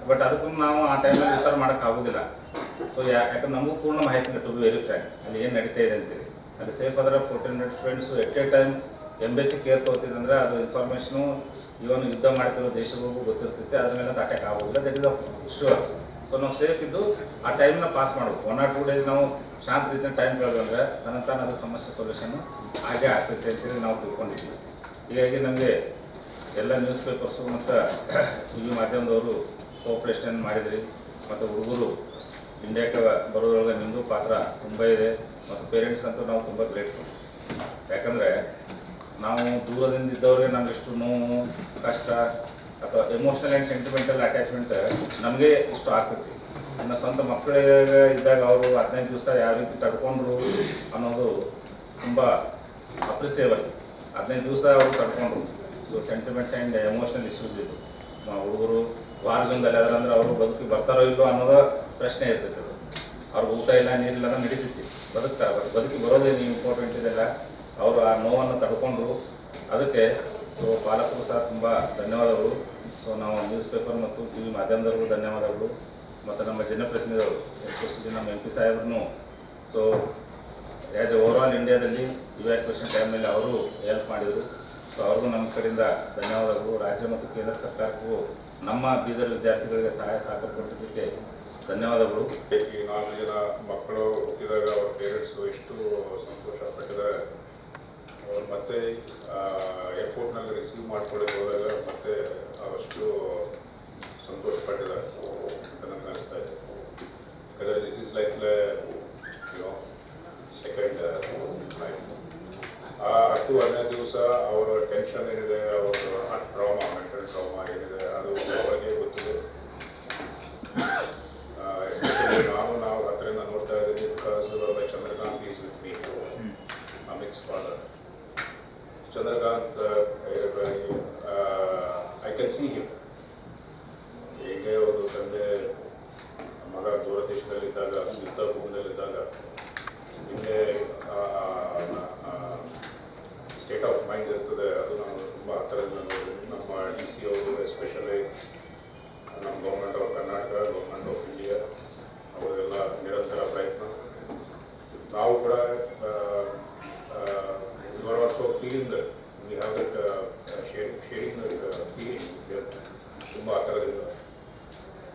ಬಟ್ ಅದಕ್ಕೂ ನಾವು ಆ ಟೈಮಲ್ಲಿ ಉತ್ತರ ಮಾಡೋಕ್ಕಾಗೋದಿಲ್ಲ. ಸೊ ಯಾಕಂದ್ರೆ ನಮಗೂ ಪೂರ್ಣ ಮಾಹಿತಿ ಟು ಬಿ ವೆರಿ ಫ್ರ್ಯಾಂಕ್ ಅಲ್ಲಿ ಏನು ನಡೀತಾ ಇದೆ ಅಂತೇಳಿ. ಅಲ್ಲಿ ಸೇಫ್ ಆದರೆ 1400 students at a time embassy care ತೊಗೊತಿದಂದ್ರೆ ಅದು ಇನ್ಫಾರ್ಮೇಷನು ಇವನು ಯುದ್ಧ ಮಾಡ್ತಿರೋ ದೇಶಗಳಿಗೂ ಗೊತ್ತಿರ್ತೈತೆ, ಅದ್ರ ಮೇಲೆ ಅಟ್ಯಾಕ್ ಆಗೋದಿಲ್ಲ. That is a sure. So ನಾವು ಸೇಫ್ ಇದ್ದು ಆ ಟೈಮ್ನ ಪಾಸ್ ಮಾಡಬೇಕು. 1 or 2 days ನಾವು ಶಾಂತ ರೀತಿಯ ಟೈಮ್ ಕಳೆದಂದ್ರೆ ತನ್ನ ಅದು ಸಮಸ್ಯೆ ಸೊಲ್ಯೂಷನ್ನು ಹಾಗೆ ಆಗ್ತೈತೆ ಅಂತೇಳಿ ನಾವು ತಿಳ್ಕೊಂಡಿದ್ವಿ. ಹೀಗಾಗಿ ನಮಗೆ ಎಲ್ಲ ನ್ಯೂಸ್ ಪೇಪರ್ಸು ಮತ್ತು ಟಿ ವಿ ಮಾಧ್ಯಮದವರು ಕೋಆಪ್ರೇಷನ್ ಮಾಡಿದ್ರಿ. ಮತ್ತು ಹುಡುಗರು ಇಂಡಿಯಾಕ್ಕೆ ಬರೋದ್ರೊಳಗೆ ನಿಮ್ಮದು ಪಾತ್ರ ತುಂಬ ಇದೆ. ಮತ್ತು ಪೇರೆಂಟ್ಸ್ ಅಂತೂ ನಾವು ತುಂಬ ಗ್ರೇಟ್ಫುಲ್. ಯಾಕಂದರೆ ನಾವು ದೂರದಿಂದ ಇದ್ದವ್ರಿಗೆ ನಮಗೆಷ್ಟು ನೋವು, ಕಷ್ಟ ಅಥವಾ ಎಮೋಷ್ನಲ್ ಆ್ಯಂಡ್ ಸೆಂಟಿಮೆಂಟಲ್ ಅಟ್ಯಾಚ್ಮೆಂಟ್ ನಮಗೆ ಇಷ್ಟು ಆಗ್ತೈತಿ. ನನ್ನ ಸ್ವಂತ ಮಕ್ಕಳಿಗೆ ಇದ್ದಾಗ ಅವರು 15 ದಿವಸ ಯಾವ ರೀತಿ ತಡ್ಕೊಂಡ್ರು ಅನ್ನೋದು ತುಂಬ ಅಪ್ರಿಸಿಯೇಬಲ್. 15 ದಿವಸ ಅವರು ತಡ್ಕೊಂಡ್ರು. So sentiments and emotional issues ಇದು. ಹುಡುಗರು ವಾರದಿಂದಲೇ ಅದರಂದ್ರೆ ಅವರು ಬದುಕಿ ಬರ್ತಾರೋ ಇಲ್ಲೋ ಅನ್ನೋದು ಪ್ರಶ್ನೆ ಇರ್ತೈತೆ. ಅದು ಅವ್ರಿಗೆ ಊಟ ಇಲ್ಲ, ನೀರಿಲ್ಲ ಅಂದ್ರೆ ನಡೀತೈತಿ, ಬದುಕ್ತಾರೆ. ಬದುಕಿ ಬರೋದೇನು ಇಂಪಾರ್ಟೆಂಟ್ ಇದೆಲ್ಲ. ಅವರು ಆ ನೋವನ್ನು ತಡ್ಕೊಂಡ್ರು. ಅದಕ್ಕೆ ಸೊ ಪಾಲಕರು ಸಹ ತುಂಬ ಧನ್ಯವಾದಗಳು. ಸೊ ನಾವು ನ್ಯೂಸ್ ಪೇಪರ್ ಮತ್ತು ಟಿ ವಿ ಮಾಧ್ಯಮದವ್ರಿಗೂ ಧನ್ಯವಾದಗಳು. ಮತ್ತು ನಮ್ಮ ಜನಪ್ರತಿನಿಧಿಗಳು ಎಸ್ಪೆಷಲಿ ನಮ್ಮ MP ಸಾಹೇಬ್ರೂ so as a over all ಇಂಡಿಯಾದಲ್ಲಿ ಇವ್ಯಾಕ್ಯುವೇಷನ್ ಟೈಮ್ನಲ್ಲಿ ಅವರು ಹೆಲ್ಪ್ ಮಾಡಿದರು. ಸೊ ಅವ್ರಿಗೂ ನಮ್ಮ ಕಡೆಯಿಂದ ಧನ್ಯವಾದಗಳು. ರಾಜ್ಯ ಮತ್ತು ಕೇಂದ್ರ ಸರ್ಕಾರಕ್ಕೂ ನಮ್ಮ ಬೀದರ್ ವಿದ್ಯಾರ್ಥಿಗಳಿಗೆ ಸಹಾಯ ಸಹಕಾರ ಕೊಟ್ಟಿದ್ದಕ್ಕೆ ಧನ್ಯವಾದಗಳು. ಈ 4 ಜನ ಮಕ್ಕಳು ಹುಟ್ಟಿದಾಗ ಅವ್ರ ಪೇರೆಂಟ್ಸು ಎಷ್ಟು ಸಂತೋಷ ಪಟ್ಟಿದ್ದಾರೆ. ಅವ್ರು ಮತ್ತೆ ಏರ್ಪೋರ್ಟ್ನಲ್ಲಿ ರಿಸೀವ್ ಮಾಡ್ಕೊಳ್ಳೋಕೆ ಹೋದಾಗ ಮತ್ತೆ ಅವಷ್ಟು ಸಂತೋಷ ಪಟ್ಟಿದ್ದಾರೆ ಅಂತ ನನಗೆ ಅನಿಸ್ತಾ ಇದೆ. ಯಾಕಂದರೆ this is like second life. ಆ 10-15 ದಿವಸ ಅವರ ಟೆನ್ಷನ್ ಏನಿದೆ, ಅವರ ಟ್ರಾಮಾ, ಮೆಂಟಲ್ ಟ್ರಾಮಾ ಏನಿದೆ, ಅದು ಅವರಿಗೆ ಗೊತ್ತಿದೆ. ಎಸ್ಪೆಷಲಿ ನಾವು ಹತ್ತಿರದಿಂದ ನೋಡ್ತಾ ಇದ್ದೀವಿ. Because Chandrakant is with me, Amit's father. Chandrakant, I can see him. ಹೇಗೆ ಒಂದು ತಂದೆ ಮಗ ದೂರ ದೇಶದಲ್ಲಿದ್ದಾಗ, ಯುದ್ಧ ಭೂಮಿಯಲ್ಲಿದ್ದಾಗ ಹಿಂದೆ ಸ್ಟೇಟ್ ಆಫ್ ಮೈಂಡ್ ಇರ್ತದೆ, ಅದು ನಾವು ತುಂಬ ಹತ್ತಿರದಿಂದ ನೋಡಿದ್ವಿ. ನಮ್ಮ DC ಅವರು ಎಸ್ಪೆಷಲಿ ನಮ್ಮ government of Karnataka, government of India ಅವರೆಲ್ಲ ನಿರಂತರ ಪ್ರಯತ್ನ. ನಾವು ಕೂಡ you are also feeling that we have that sharing feeling ತುಂಬ ಹತ್ತಿರದಿಂದ.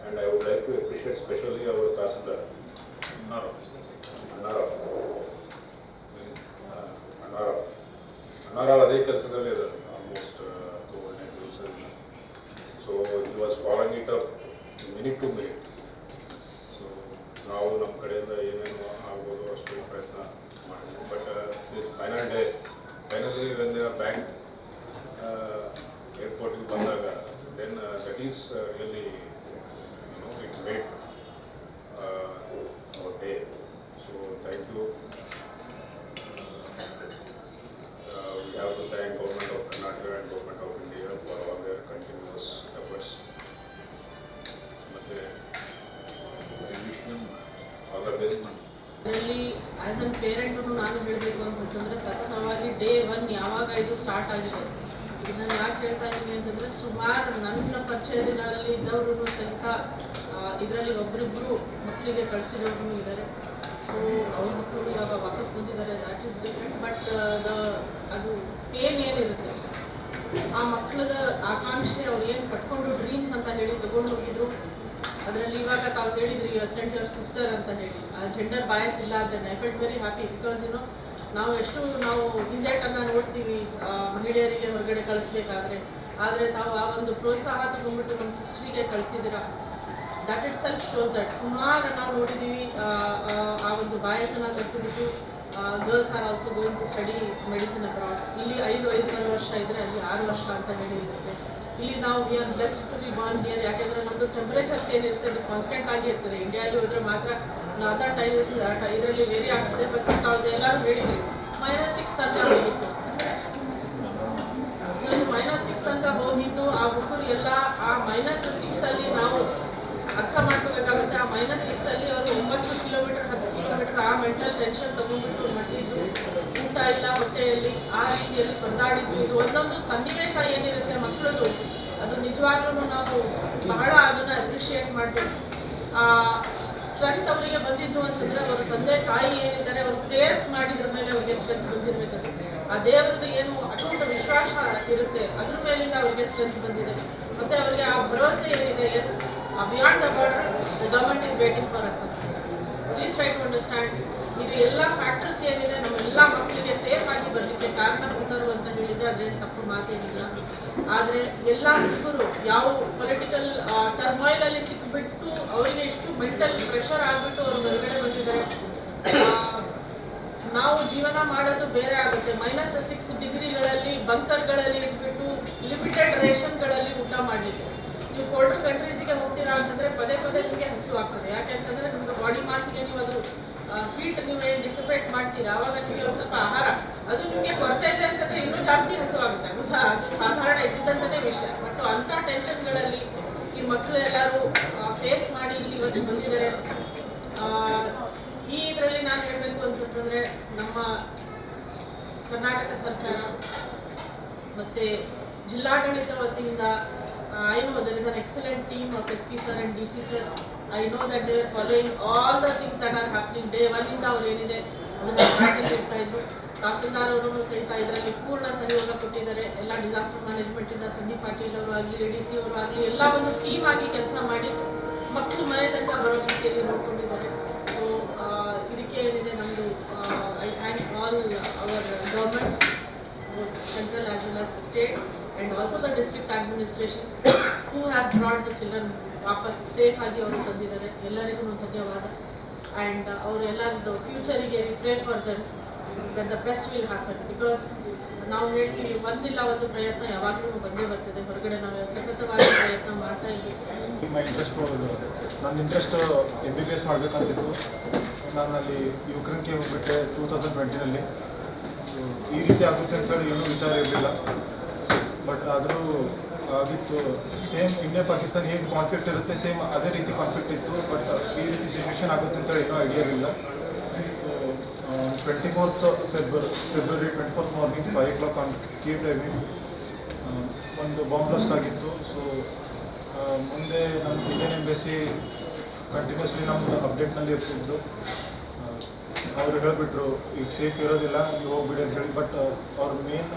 And I would like to appreciate specially ಅವರು ತಹಸೀಲ್ದಾರ್ ಅಣ್ಣಾರಾವ್ ಅದೇ ಕೆಲಸದಲ್ಲಿ ಇದ್ದಾರೆ ಆಲ್ಮೋಸ್ಟ್ 2 ದಿವಸದಿಂದ. So he was following it up minute to minute. So ನಾವು ನಮ್ಮ ಕಡೆಯಿಂದ ಏನೇನು ಆಗ್ಬೋದು ಅಷ್ಟು ಪ್ರಯತ್ನ ಮಾಡಿದ್ವಿ. But this final day, finally when they are back ಏರ್ಪೋರ್ಟಿಗೆ ಬಂದಾಗ, then that is really it made our day. So thank you. We have to thank Government of Karnataka and Government of India for all their continuous efforts. But I wish them all the best. ಅದರಲ್ಲಿ ಆ್ಯಸ್ ಅನ್ ಪೇರೆಂಟು ನಾನು ಹೇಳಬೇಕು ಅಂತಂದರೆ, ಸತತವಾಗಿ ಡೇ 1 ಯಾವಾಗ ಇದು ಸ್ಟಾರ್ಟ್ ಆಗಿದೆ, ಇದು ನಾನು ಯಾಕೆ ಹೇಳ್ತಾ ಇದ್ದೀನಿ ಅಂತಂದರೆ, ಸುಮಾರು ನನ್ನ ಪರಿಚಯದಲ್ಲಿ ಇದ್ದವರು ಸಹಿತ ಇದರಲ್ಲಿ ಒಬ್ಬರಿಬ್ಬರು ಮಕ್ಕಳಿಗೆ ಕಳಿಸಿದವರು ಇದ್ದಾರೆ. ಸೊ ಅವ್ರ ಮಕ್ಕಳು ಇವಾಗ ವಾಪಸ್ ಬಂದಿದ್ದಾರೆ, ದ್ಯಾಟ್ ಈಸ್ ಡಿಫ್ರೆಂಟ್. ಬಟ್ ಅದು ಪೇನ್ ಏನಿರುತ್ತೆ, ಆ ಮಕ್ಕಳದ ಆಕಾಂಕ್ಷೆ, ಅವ್ರು ಏನು ಕಟ್ಕೊಂಡು ಡ್ರೀಮ್ಸ್ ಅಂತ ಹೇಳಿ ತಗೊಂಡು ಹೋಗಿದ್ರು, ಅದರಲ್ಲಿ ಇವಾಗ ತಾವು ಹೇಳಿದ್ರಿ ಸೆಂಟ್ ಯುವರ್ ಸಿಸ್ಟರ್ ಅಂತ ಹೇಳಿ, ಆ ಜೆಂಡರ್ ಬಾಯಸ್ ಇಲ್ಲ ಅಂತ. I felt very happy. Because ನಾವು ಹಿಂದೇಟನ್ನು ನೋಡ್ತೀವಿ ಮಹಿಳೆಯರಿಗೆ ಹೊರಗಡೆ ಕಳಿಸ್ಬೇಕಾದ್ರೆ. ಆದರೆ ತಾವು ಆ ಒಂದು ಪ್ರೋತ್ಸಾಹ ತಗೊಂಡ್ಬಿಟ್ಟು ನಮ್ಮ ಸಿಸ್ಟ್ರಿಗೆ ಕಳಿಸಿದ್ದೀರಾ. That itself shows that ಸುಮಾರು ನಾವು ನೋಡಿದ್ದೀವಿ ಆ ಒಂದು ಬಾಯಸನ್ನು ತಪ್ಪಿಬಿಟ್ಟು girls are also going to study medicine abroad. ಇಲ್ಲಿ 5.5 ವರ್ಷ ಇದ್ದರೆ ಅಲ್ಲಿ 6 ವರ್ಷ ಅಂತ ಹೇಳಿ ಇರುತ್ತೆ. ಇಲ್ಲಿ ನಾವು we are blessed to be born here. ಯಾಕೆಂದರೆ ನಮ್ಮದು ಟೆಂಪ್ರೇಚರ್ಸ್ ಏನಿರುತ್ತೆ ಅದು ಕಾನ್ಸ್ಟೆಂಟ್ ಆಗಿ ಇರ್ತದೆ. ಇಂಡಿಯಾದಲ್ಲಿ ಹೋದರೆ ಮಾತ್ರ ನಾರ್ದರ್ ಟೈಮ್ ಇದರಲ್ಲಿ ವೇರಿ ಆಗ್ತದೆ. ಬಟ್ ನಾವು ಎಲ್ಲರೂ ಹೇಳಿದ್ವಿ -6 ತನಕ ಹೋಗಿತ್ತು. ಸೊ ಇದು -6 ತನಕ ಹೋಗಿದ್ದು. ಆ ಹುಡುಗರು ಎಲ್ಲ ಆ -6 ನಾವು ಅರ್ಥ ಮಾಡ್ಕೋಬೇಕಾಗುತ್ತೆ. ಆ -6 ಅವರು 9 ಕಿಲೋಮೀಟರ್ 10 ಕಿಲೋಮೀಟರ್ ಆ ಮೆಂಟಲ್ ಟೆನ್ಷನ್ ತಗೊಂಡ್ಬಿಟ್ಟು ಮಟ್ಟಿದ್ದು, ಊಟ ಇಲ್ಲ ಹೊಟ್ಟೆಯಲ್ಲಿ, ಆ ರೀತಿಯಲ್ಲಿ ಪರದಾಡಿದ್ದು. ಇದು ಒಂದೊಂದು ಸನ್ನಿವೇಶ ಏನಿರುತ್ತೆ ಮಕ್ಕಳದು, ಅದು ನಿಜವಾಗ್ಲೂ ನಾವು ಬಹಳ ಅದನ್ನು ಅಪ್ರಿಷಿಯೇಟ್ ಮಾಡಬೇಕು. ಸ್ಟ್ರೆಂತ್ ಅವರಿಗೆ ಬಂದಿದ್ದು ಅಂತಂದರೆ ಅವರ ತಂದೆ ತಾಯಿ ಏನಿದ್ದಾರೆ, ಅವರು ಪ್ರೇಯರ್ಸ್ ಮಾಡಿದ್ರ ಮೇಲೆ ಅವ್ರಿಗೆ ಸ್ಟ್ರೆಂತ್ ಬಂದಿರಬೇಕು. ಆ ದೇವರದ್ದು ಏನು ಅಟೂಟ ವಿಶ್ವಾಸ ಇರುತ್ತೆ, ಅದ್ರ ಮೇಲಿಂದ ಅವರಿಗೆ ಸ್ಟ್ರೆಂತ್ ಬಂದಿದೆ. ಮತ್ತು ಅವರಿಗೆ ಆ ಭರವಸೆ ಏನಿದೆ, as beyond the border the government is waiting for us. Please try to understand. ಇದು ಎಲ್ಲ ಫ್ಯಾಕ್ಟರ್ಸ್ ಏನಿದೆ ನಮ್ಮೆಲ್ಲ ಮಕ್ಕಳಿಗೆ ಸೇಫ್ ಆಗಿ ಬರಲಿಕ್ಕೆ ಕಾರಣಭೂತರು ಅಂತ ಹೇಳಿದ್ರೆ ಅದೇನು ತಪ್ಪು ಮಾತೇನಿಲ್ಲ. ಆದರೆ ಎಲ್ಲ ಹುಡುಗರು ಯಾವ ಪೊಲಿಟಿಕಲ್ ಟರ್ಮಾಯಿಲಲ್ಲಿ ಸಿಕ್ಕಿಬಿಟ್ಟು ಅವರಿಗೆ ಇಷ್ಟು ಮೆಂಟಲ್ ಪ್ರೆಷರ್ ಆಗಿಬಿಟ್ಟು ಅವರು ಹೊರಗಡೆ ಬಂದಿದ್ದಾರೆ. ನಾವು ಜೀವನ ಮಾಡೋದು ಬೇರೆ ಆಗುತ್ತೆ. -6 ಡಿಗ್ರಿಗಳಲ್ಲಿ ಬಂಕರ್ಗಳಲ್ಲಿ ಇದ್ಬಿಟ್ಟು ಲಿಮಿಟೆಡ್ ರೇಷನ್ಗಳಲ್ಲಿ ಊಟ ಮಾಡಲಿಕ್ಕೆ. ನೀವು ಕೋಲ್ಡರ್ ಕಂಟ್ರೀಸಿಗೆ ಹೋಗ್ತೀರಾ ಅಂತಂದರೆ ಪದೇ ಪದೇ ನಿಮಗೆ ಹಸಿವು ಆಗ್ತದೆ. ಯಾಕೆಂತಂದರೆ ನಿಮಗೆ ಬಾಡಿ ಮಾಸಿಗೆ ನೀವು ಅದು ಹೀಟ್ ನೀವು ಏನು ಡಿಸಿಪೇಟ್ ಮಾಡ್ತೀರಾ, ಆವಾಗ ನಿಮಗೆ ಒಂದು ಸ್ವಲ್ಪ ಆಹಾರ ಅದು ನಿಮಗೆ ಕೊರತೆ ಇದೆ ಅಂತಂದರೆ ಇನ್ನೂ ಜಾಸ್ತಿ ಹಸಿವು ಆಗುತ್ತೆ. ಅದು ಸಾಧಾರಣ ಇದ್ದಿದ್ದಂಥದ್ದೇ ವಿಷಯ. ಬಟ್ ಅಂಥ ಟೆನ್ಷನ್ಗಳಲ್ಲಿ ಈ ಮಕ್ಕಳು ಎಲ್ಲರೂ ಫೇಸ್ ಮಾಡಿ ಇಲ್ಲಿ ಇವತ್ತು ಬಂದಿದ್ದಾರೆ. ಈ ಇದರಲ್ಲಿ ನಾನು ಹೇಳಬೇಕು ಅಂತಂತಂದರೆ ನಮ್ಮ ಕರ್ನಾಟಕ ಸರ್ಕಾರ ಮತ್ತು ಜಿಲ್ಲಾಡಳಿತ ವತಿಯಿಂದ I know there is an excellent team of SP sir and DC sir. I know that they are following all the things that are happening. Day 1 ಇಂದ ಅವ್ರು ಏನಿದೆ ಅದನ್ನು ಸ್ಟಾರ್ಟಲ್ಲಿ ಇರ್ತಾ ಇದ್ರು. ತಹಸೀಲ್ದಾರ್ ಅವರು ಸಹಿತ ಇದರಲ್ಲಿ ಪೂರ್ಣ ಸಹಯೋಗ ಕೊಟ್ಟಿದ್ದಾರೆ. ಎಲ್ಲ ಡಿಸಾಸ್ಟರ್ ಮ್ಯಾನೇಜ್ಮೆಂಟಿಂದ ಸಂದೀಪ್ ಪಾಟೀಲ್ ಅವರು ಆಗಲಿ, ADC ಅವರು ಆಗಲಿ, ಎಲ್ಲ ಒಂದು ಟೀಮ್ ಆಗಿ ಕೆಲಸ ಮಾಡಿ ಮಕ್ಕಳು ಮನೆ ತನಕ ಬರೋ ರೀತಿಯಲ್ಲಿ ನೋಡ್ಕೊಂಡಿದ್ದಾರೆ. ಸೊ ಇದಕ್ಕೆ ಏನಿದೆ ನಮ್ಮದು I thank all our governments, central as well as state, and also the district administration who has brought the children ವಾಪಸ್ ಸೇಫ್ ಆಗಿ ಅವರು ತಂದಿದ್ದಾರೆ. ಎಲ್ಲರಿಗೂ ಧನ್ಯವಾದ. ಆ್ಯಂಡ್ ಅವರೆಲ್ಲರದ್ದು ಫ್ಯೂಚರಿಗೆ we pray for them that the best will happen. Because ನಾವು ಹೇಳ್ತೀವಿ ಒಂದಿಲ್ಲ ಒಂದು ಪ್ರಯತ್ನ ಯಾವಾಗಲೂ ಬಂದೇ ಬರ್ತದೆ. ಹೊರಗಡೆ ನಾವು ಸತತವಾಗಿ ಪ್ರಯತ್ನ ಮಾಡ್ತಾ ಇದ್ದೀವಿ. ನನ್ನ ಇಂಟ್ರೆಸ್ಟ್ MBBS ಮಾಡಬೇಕಂತಿತ್ತು. ನಾನು ಅಲ್ಲಿ ಯುಕ್ರೇನ್ಗೆ ಹೋಗ್ಬಿಟ್ಟೆ 2020ನಲ್ಲಿ. ಈ ರೀತಿ ಆಗುತ್ತೆ ಅಂತೇಳಿ ಏನೂ ವಿಚಾರ ಇರಲಿಲ್ಲ. ಬಟ್ ಆದರೂ ಆಗಿತ್ತು. ಸೇಮ್ ಇಂಡಿಯಾ ಪಾಕಿಸ್ತಾನ ಹೇಗೆ ಕಾನ್ಫ್ಲಿಕ್ಟ್ ಇರುತ್ತೆ ಸೇಮ್ ಅದೇ ರೀತಿ ಕಾನ್ಫ್ಲಿಕ್ಟ್ ಇತ್ತು. ಬಟ್ ಈ ರೀತಿ ಸಿಚುವೇಶನ್ ಆಗುತ್ತೆ ಅಂತ ಏನೂ ಐಡಿಯಾ ಇರಲಿಲ್ಲ. So 24th February 24th morning 5 o'clock on Kyiv timing ಒಂದು ಬಾಂಬ್ ಬ್ಲಾಸ್ಟ್ ಆಗಿತ್ತು. ಸೊ ಮುಂದೆ ನಮ್ಮ ಇಂಡಿಯನ್ ಎಂಬಸಿ ಕಂಟಿನ್ಯೂಸ್ಲಿ ನಮ್ಮದು ಅಪ್ಡೇಟ್ನಲ್ಲಿ ಇರ್ತಿದ್ದು. ಅವರು ಹೇಳಿಬಿಟ್ರು ಈಗ ಸೇಫ್ ಇರೋದಿಲ್ಲ, ನೀವು ಹೋಗ್ಬಿಡಿ ಅಂತ ಹೇಳಿ. ಬಟ್ ಅವ್ರು ಮೇನ್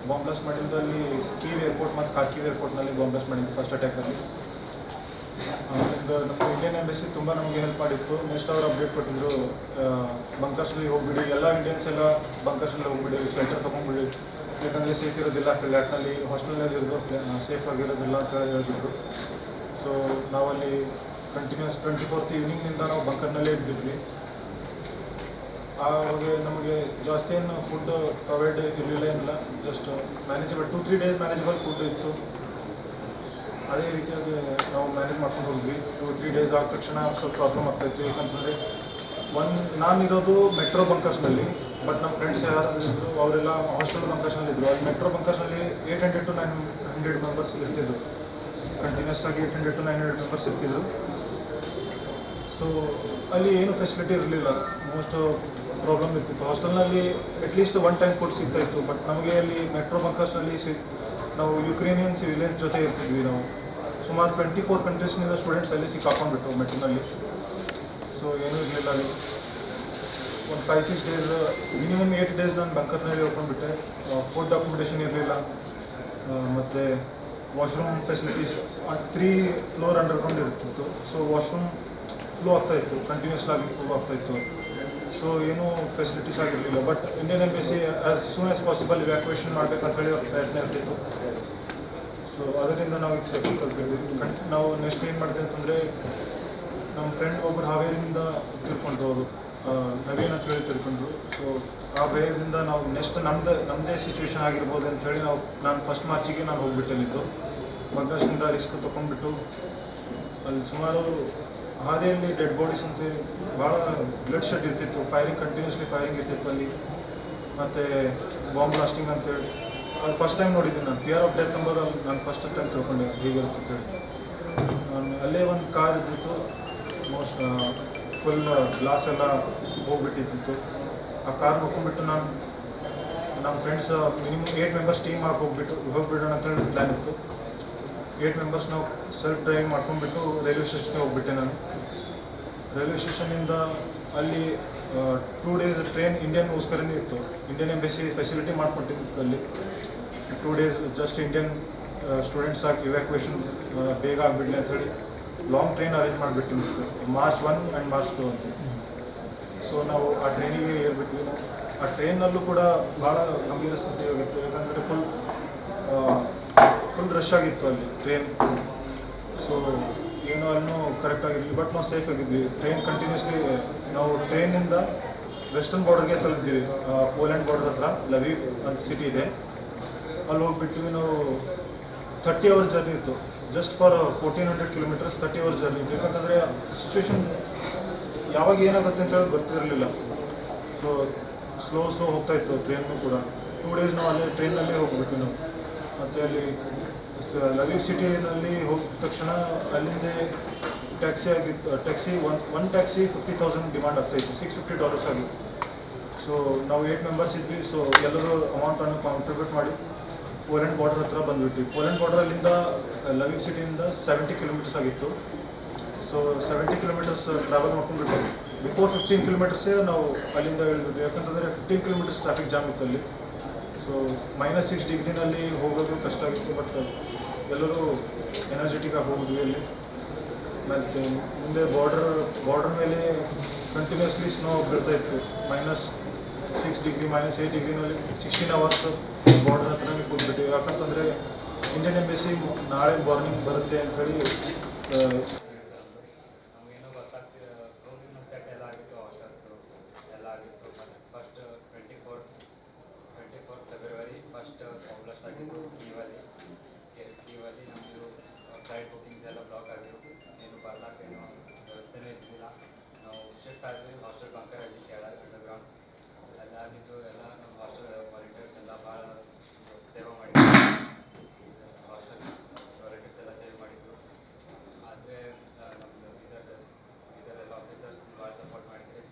ಬಾಂಬ್ ಬ್ಲಾಸ್ಟ್ ಮಾಡಿದ್ದು ಅಲ್ಲಿ ಕೀವ್ ಏರ್ಪೋರ್ಟ್ ಮತ್ತು ಖಾರ್ಕಿವ್ ಏರ್ಪೋರ್ಟ್ನಲ್ಲಿ ಬಾಂಬ್ ಬ್ಲಾಸ್ಟ್ ಮಾಡಿದ್ದು ಫಸ್ಟ್ ಅಟ್ಯಾಕಲ್ಲಿ. ಆಮೇಲಿಂದ ನಮ್ಮ ಇಂಡಿಯನ್ ಎಂಬಸಿ ತುಂಬ ನಮಗೆ ಹೆಲ್ಪ್ ಮಾಡಿತ್ತು. ನೆಕ್ಸ್ಟ್ ಅವರು ಅಪ್ಡೇಟ್ ಕೊಟ್ಟಿದ್ರು, ಬಂಕರ್ಸಲ್ಲಿ ಹೋಗ್ಬಿಡಿ, ಎಲ್ಲ ಇಂಡಿಯನ್ಸ್ ಎಲ್ಲ ಬಂಕರ್ಸಲ್ಲಿ ಹೋಗ್ಬಿಡಿ, ಶೆಲ್ಟರ್ ತೊಗೊಂಡ್ಬಿಡಿ, ಯಾಕಂದರೆ ಸೇಫ್ ಇರೋದಿಲ್ಲ, ಫ್ಲ್ಯಾಟ್ನಲ್ಲಿ ಹಾಸ್ಟೆಲ್ನಲ್ಲಿ ಇರೋದು ಸೇಫ್ ಆಗಿರೋದಿಲ್ಲ ಅಂತ ಹೇಳಿ ಹೇಳ್ತಿದ್ರು. ಸೊ ನಾವಲ್ಲಿ ಕಂಟಿನ್ಯೂಸ್ 24th ಈವ್ನಿಂಗ್ನಿಂದ ನಾವು ಬಂಕರ್ನಲ್ಲೇ ಇದ್ದಿದ್ವಿ. ಆವಾಗ ನಮಗೆ ಜಾಸ್ತಿ ಏನು ಫುಡ್ ಪ್ರೊವೈಡ್ ಇರಲಿಲ್ಲ, ಏನಿಲ್ಲ, just manageable 2-3 days manageable food ಇತ್ತು. ಅದೇ ರೀತಿಯಾಗಿ ನಾವು ಮ್ಯಾನೇಜ್ ಮಾಡ್ಕೊಂಡು ಹೋದ್ವಿ. 2-3 ಡೇಸ್ ಆದ ತಕ್ಷಣ ಸ್ವಲ್ಪ ಪ್ರಾಬ್ಲಮ್ ಆಗ್ತಾಯಿತ್ತು. ಯಾಕಂತಂದರೆ ನಾನಿರೋದು ಮೆಟ್ರೋ ಬಂಕರ್ಸ್ನಲ್ಲಿ, ಬಟ್ ನಮ್ಮ ಫ್ರೆಂಡ್ಸ್ ಯಾರು ಇದ್ದರು ಅವರೆಲ್ಲ ಹಾಸ್ಟೆಲ್ ಬಂಕರ್ಸ್ನಲ್ಲಿದ್ದರು. ಅಲ್ಲಿ ಮೆಟ್ರೋ ಬಂಕರ್ಸ್ನಲ್ಲಿ 800 to 900 ಮೆಂಬರ್ಸ್ ಇರ್ತಿದ್ರು. ಕಂಟಿನ್ಯೂಸ್ ಆಗಿ 800 to 900 ಮೆಂಬರ್ಸ್ ಇರ್ತಿದ್ರು. ಸೊ ಅಲ್ಲಿ ಏನು ಫೆಸಿಲಿಟಿ ಇರಲಿಲ್ಲ, ಮೋಸ್ಟ್ ಪ್ರಾಬ್ಲಮ್ ಇರ್ತಿತ್ತು. ಹಾಸ್ಟೆಲ್ನಲ್ಲಿ ಅಟ್ಲೀಸ್ಟ್ 1 ಟೈಮ್ ಫುಡ್ ಸಿಗ್ತಾಯಿತ್ತು. ಬಟ್ ನಮಗೆ ಅಲ್ಲಿ ಮೆಟ್ರೋ ಬಂಕರ್ಸ್ನಲ್ಲಿ ನಾವು ಯುಕ್ರೇನಿಯನ್ ಸಿವಿಲಿಯನ್ಸ್ ಜೊತೆ ಇರ್ತಿದ್ವಿ. ನಾವು ಸುಮಾರು 24 ಕಂಟ್ರೀಸ್ನಿಂದ ಸ್ಟೂಡೆಂಟ್ಸ್ ಅಲ್ಲಿ ಸಿಕ್ಕಾಕೊಂಡ್ಬಿಟ್ಟು ಮೆಟ್ರೋನಲ್ಲಿ. ಸೊ ಏನೂ ಇರಲಿಲ್ಲ ಅಲ್ಲಿ. ಒಂದು 5-6 ಡೇಸ್, ಮಿನಿಮಮ್ 8 ಡೇಸ್ ನಾನು ಬಂಕರ್ನಲ್ಲಿ ಹೋಗ್ಕೊಂಡ್ಬಿಟ್ಟೆ. ಫುಡ್ ಅಕೊಮಡೇಷನ್ ಇರಲಿಲ್ಲ, ಮತ್ತು ವಾಶ್ರೂಮ್ ಫೆಸಿಲಿಟೀಸ್ 3 ಫ್ಲೋರ್ ಅಂಡರ್ಗ್ರೌಂಡ್ ಇರ್ತಿತ್ತು. ಸೊ ವಾಶ್ರೂಮ್ ಫ್ಲೋ ಆಗ್ತಾಯಿತ್ತು, ಕಂಟಿನ್ಯೂಸ್ ಆಗಿ ಫ್ಲೋ ಆಗ್ತಾಯಿತ್ತು. ಸೊ ಏನೂ ಫೆಸಿಲಿಟೀಸ್ ಆಗಿರಲಿಲ್ಲ. But Indian embassy as soon as possible evacuation ಮಾಡಬೇಕಂತೇಳಿ ಪ್ರಯತ್ನ ಇರ್ತಿತ್ತು. ಸೊ ಅದರಿಂದ ನಾವು ಈಗ ಸೇಫ್ ಕಲ್ತಿದ್ವಿ. ನಾವು ನೆಕ್ಸ್ಟ್ ಏನು ಮಾಡಿದೆ ಅಂತಂದರೆ, ನಮ್ಮ ಫ್ರೆಂಡ್ ಒಬ್ಬರು ಹಾವೇರಿಯಿಂದ ತಿಳ್ಕೊಂಡ್ರು, ಅವರು ನವೀನ್ ಅಂತ ಹೇಳಿ ತಿಳ್ಕೊಂಡ್ರು. ಸೊ ಆ ಭಯದಿಂದ ನಾವು ನೆಕ್ಸ್ಟ್ ನಮ್ಮದೇ ಸಿಚುವೇಶನ್ ಆಗಿರ್ಬೋದು ಅಂಥೇಳಿ ನಾನು ಫಸ್ಟ್ ಮಾರ್ಚಿಗೆ ನಾನು ಹೋಗ್ಬಿಟ್ಟಲ್ಲಿದ್ದು. ಬಂಕರ್ಸ್ನಿಂದ ರಿಸ್ಕ್ ತೊಗೊಂಡ್ಬಿಟ್ಟು ಅಲ್ಲಿ ಸುಮಾರು ಹಾದಿಯಲ್ಲಿ ಡೆಡ್ ಬಾಡೀಸ್ ಅಂತ ಭಾಳ ಬ್ಲಡ್ ಶೆಡ್ ಇರ್ತಿತ್ತು. ಕಂಟಿನ್ಯೂಸ್ಲಿ ಫೈರಿಂಗ್ ಇರ್ತಿತ್ತು ಅಲ್ಲಿ. ಮತ್ತು ಬಾಂಬ್ ಬ್ಲಾಸ್ಟಿಂಗ್ ಅಂತೇಳಿ ಅದು ಫಸ್ಟ್ ಟೈಮ್ ನೋಡಿದ್ದೀನಿ ನಾನು. ಫಿಯರ್ ಆಫ್ ಡೆತ್ ಅಂಬೋದು ನಾನು ಫಸ್ಟ್ ಟೈಮ್ ತಿಳ್ಕೊಂಡೆ ಹೇಗಿರುತ್ತೆ ಅಂತೇಳಿ. ನಾನು ಅಲ್ಲೇ ಒಂದು ಕಾರ್ ಇದ್ದಿತ್ತು, ಮೋಸ್ಟ್ ಫುಲ್ ಗ್ಲಾಸ್ ಎಲ್ಲ ಹೋಗ್ಬಿಟ್ಟಿತ್ತು. ಆ ಕಾರ್ ನೋಡ್ಕೊಂಡ್ಬಿಟ್ಟು ನಮ್ಮ ಫ್ರೆಂಡ್ಸ್ ಮಿನಿಮಮ್ 8 ಮೆಂಬರ್ಸ್ ಟೀಮ್ ಆಗಿ ಹೋಗ್ಬಿಡೋಣ ಅಂತೇಳಿ ಪ್ಲ್ಯಾನ್ ಇತ್ತು. 8 ಮೆಂಬರ್ಸ್ ನಾವು ಸೆಲ್ಫ್ ಡ್ರೈವಿಂಗ್ ಮಾಡ್ಕೊಂಡ್ಬಿಟ್ಟು ರೈಲ್ವೆ ಸ್ಟೇಷನ್ಗೆ ಹೋಗ್ಬಿಟ್ಟೆ ನಾನು. ರೈಲ್ವೆ ಸ್ಟೇಷನಿಂದ ಅಲ್ಲಿ 2 ಡೇಸ್ ಟ್ರೈನ್ ಇಂಡಿಯನ್ಗೋಸ್ಕರನೇ ಇತ್ತು. ಇಂಡಿಯನ್ ಎಂಬೆಸಿ ಫೆಸಿಲಿಟಿ ಮಾಡಿಕೊಟ್ಟಿತ್ತು ಅಲ್ಲಿ. 2 ಡೇಸ್ ಜಸ್ಟ್ ಇಂಡಿಯನ್ ಸ್ಟೂಡೆಂಟ್ಸ್ ಆಗಿ ಇವ್ಯಾಕ್ಯುವೇಷನ್ ಬೇಗ ಆಗಿಬಿಡಲಿ ಅಂಥೇಳಿ ಲಾಂಗ್ ಟ್ರೈನ್ ಅರೇಂಜ್ ಮಾಡಿಬಿಟ್ಟಿತ್ತು, March 1 ಆ್ಯಂಡ್ March 2 ಅಂತ. ಸೊ ನಾವು ಆ ಟ್ರೈನಿಗೆ ಏರ್ಬಿಟ್ವಿ. ಆ ಟ್ರೈನಲ್ಲೂ ಕೂಡ ಭಾಳ ಗಂಭೀರ ಸ್ಥಿತಿ ಹೋಗಿತ್ತು, ಯಾಕಂದರೆ ಫುಲ್ ರಶ್ ಆಗಿತ್ತು ಅಲ್ಲಿ ಟ್ರೈನ್. ಸೊ ಏನೋ ಅಲ್ಲೂ ಕರೆಕ್ಟಾಗಿರಲಿ, ಬಟ್ ನಾವು ಸೇಫ್ ಆಗಿದ್ವಿ. ಟ್ರೈನ್ ಕಂಟಿನ್ಯೂಸ್ಲಿ ನಾವು ಟ್ರೈನಿಂದ ವೆಸ್ಟರ್ನ್ ಬಾರ್ಡರ್ಗೆ ತಲುಪಿದ್ವಿ. ಪೋಲೆಂಡ್ ಬಾರ್ಡರ್ ಹತ್ರ ಲವೀವ್ ಅಂತ ಸಿಟಿ ಇದೆ, ಅಲ್ಲಿ ಹೋಗ್ಬಿಟ್ವಿ. ನಾವು 30 ಅವರ್ಸ್ ಜರ್ನಿ ಇತ್ತು, just for 1400 kilometres 30 hours journey ಇತ್ತು. ಯಾಕಂತಂದರೆ ಸಿಚುವೇಶನ್ ಯಾವಾಗ ಏನಾಗುತ್ತೆ ಅಂತ ಹೇಳಿ ಗೊತ್ತಿರಲಿಲ್ಲ. ಸೊ ಸ್ಲೋ ಹೋಗ್ತಾ ಇತ್ತು ಟ್ರೈನು ಕೂಡ. 2 ಡೇಸ್ ನಾವು ಅಲ್ಲೇ ಟ್ರೈನಲ್ಲೇ ಹೋಗ್ಬಿಟ್ವಿ ನಾವು. ಮತ್ತು ಅಲ್ಲಿ ಲವೀವ್ ಸಿಟಿನಲ್ಲಿ ಹೋಗಿದ ತಕ್ಷಣ ಅಲ್ಲಿಂದ ಟ್ಯಾಕ್ಸಿ ಆಗಿತ್ತು. ಒನ್ ಟ್ಯಾಕ್ಸಿ 50,000 ಡಿಮಾಂಡ್ ಆಗ್ತಾಯಿತ್ತು, $650 ಆಗಿತ್ತು. ಸೊ ನಾವು 8 ಮೆಂಬರ್ಸ್ ಇದ್ವಿ. ಸೊ ಎಲ್ಲರೂ ಅಮೌಂಟನ್ನು ಕಾಂಟ್ರಿಬ್ಯೂಟ್ ಮಾಡಿ ಪೋಲೆಂಡ್ ಬಾರ್ಡರ್ ಹತ್ರ ಬಂದುಬಿಟ್ವಿ. ಪೋಲೆಂಡ್ ಬಾರ್ಡರಲ್ಲಿಂದ ಲವೀವ್ ಸಿಟಿಯಿಂದ 70 ಕಿಲೋಮೀಟರ್ಸ್ ಆಗಿತ್ತು. ಸೊ 70 ಕಿಲೋಮೀಟರ್ಸ್ ಟ್ರಾವೆಲ್ ಮಾಡ್ಕೊಂಡ್ಬಿಟ್ಟು ಬಿಫೋರ್ 15 ಕಿಲೋಮೀಟರ್ಸೇ ನಾವು ಅಲ್ಲಿಂದ ಇಳಿದ್ಬಿಟ್ವಿ. ಯಾಕಂತಂದರೆ 15 ಕಿಲೋಮೀಟರ್ಸ್ ಟ್ರಾಫಿಕ್ ಜಾಮ್ ಇತ್ತು ಅಲ್ಲಿ. ಸೊ -6 ಡಿಗ್ರಿನಲ್ಲಿ ಹೋಗೋದು ಕಷ್ಟ ಆಗಿತ್ತು, ಬಟ್ ಎಲ್ಲರೂ ಎನರ್ಜೆಟಿಕ್ ಆಗಿ ಹೋಗಿದ್ವಿ ಅಲ್ಲಿ. ಮತ್ತು ಮುಂದೆ ಬಾರ್ಡರ್ ಮೇಲೆ ಕಂಟಿನ್ಯೂಸ್ಲಿ ಸ್ನೋ ಬೀಳ್ತಾ ಇತ್ತು. -6 ಡಿಗ್ರಿ -8 ಡಿಗ್ರಿನಲ್ಲಿ 16 ಅವರ್ಸ್ ಬಾರ್ಡರ್ ಹತ್ರನೇ ಕೂತ್ಬಿಟ್ಟಿವಿ. ಯಾಕಂತಂದರೆ ಇಂಡಿಯನ್ ಎಂಬೆಸಿ ನಾಳೆ ಮಾರ್ನಿಂಗ್ ಬರುತ್ತೆ ಅಂಥೇಳಿ ನಮಗೇನೋ ಗೊತ್ತಾಗ್ತಿದೆ. ರೂಮಿನ ಸೆಟ್ ಎಲ್ಲ ಆಗಿತ್ತು, ಹಾಸ್ಟೆಲ್ಸು ಎಲ್ಲ ಆಗಿತ್ತು. ಮತ್ತು first 24th February first blast ಆಗಿತ್ತು ಕೀವಲ್ಲಿ ನಮ್ಮದು ಫ್ಲೈಟ್ ಬುಕ್ಕಿಂಗ್ಸ್ ಎಲ್ಲ ಬ್ಲಾಕ್ ಆಗಿತ್ತು. ಏನು ಬರ್ಲಾಕೇನು ವ್ಯವಸ್ಥೆನೂ ಇದ್ದಿದ್ದಿಲ್ಲ. ನಾವು ಶಿಫ್ಟ್ ಆದ್ವಿ ಹಾಸ್ಟೆಲ್ ಬಂಕರಲ್ಲಿ ಕೆಳಗೆ ಅಂಡರ್ಗ್ರೌಂಡ್ ಎಲ್ಲ ಆಗಿತ್ತು. ಎಲ್ಲ ನಮ್ಮ ಹಾಸ್ಟೆಲ್ ವಾಲಂಟಿಯರ್ಸ್ ಎಲ್ಲ ಭಾಳ ಸೇವೆ ಮಾಡಿದ್ರು. ಹಾಸ್ಟೆಲ್ ವಾಲಂಟಿಯರ್ಸ್ ಎಲ್ಲ ಸೇವೆ ಮಾಡಿದ್ರು. ಆದರೆ ನಮ್ಮದು ಇದರೆಲ್ಲ ಆಫೀಸರ್ಸ್ ಭಾಳ ಸಪೋರ್ಟ್ ಮಾಡಿದ್ರಿ.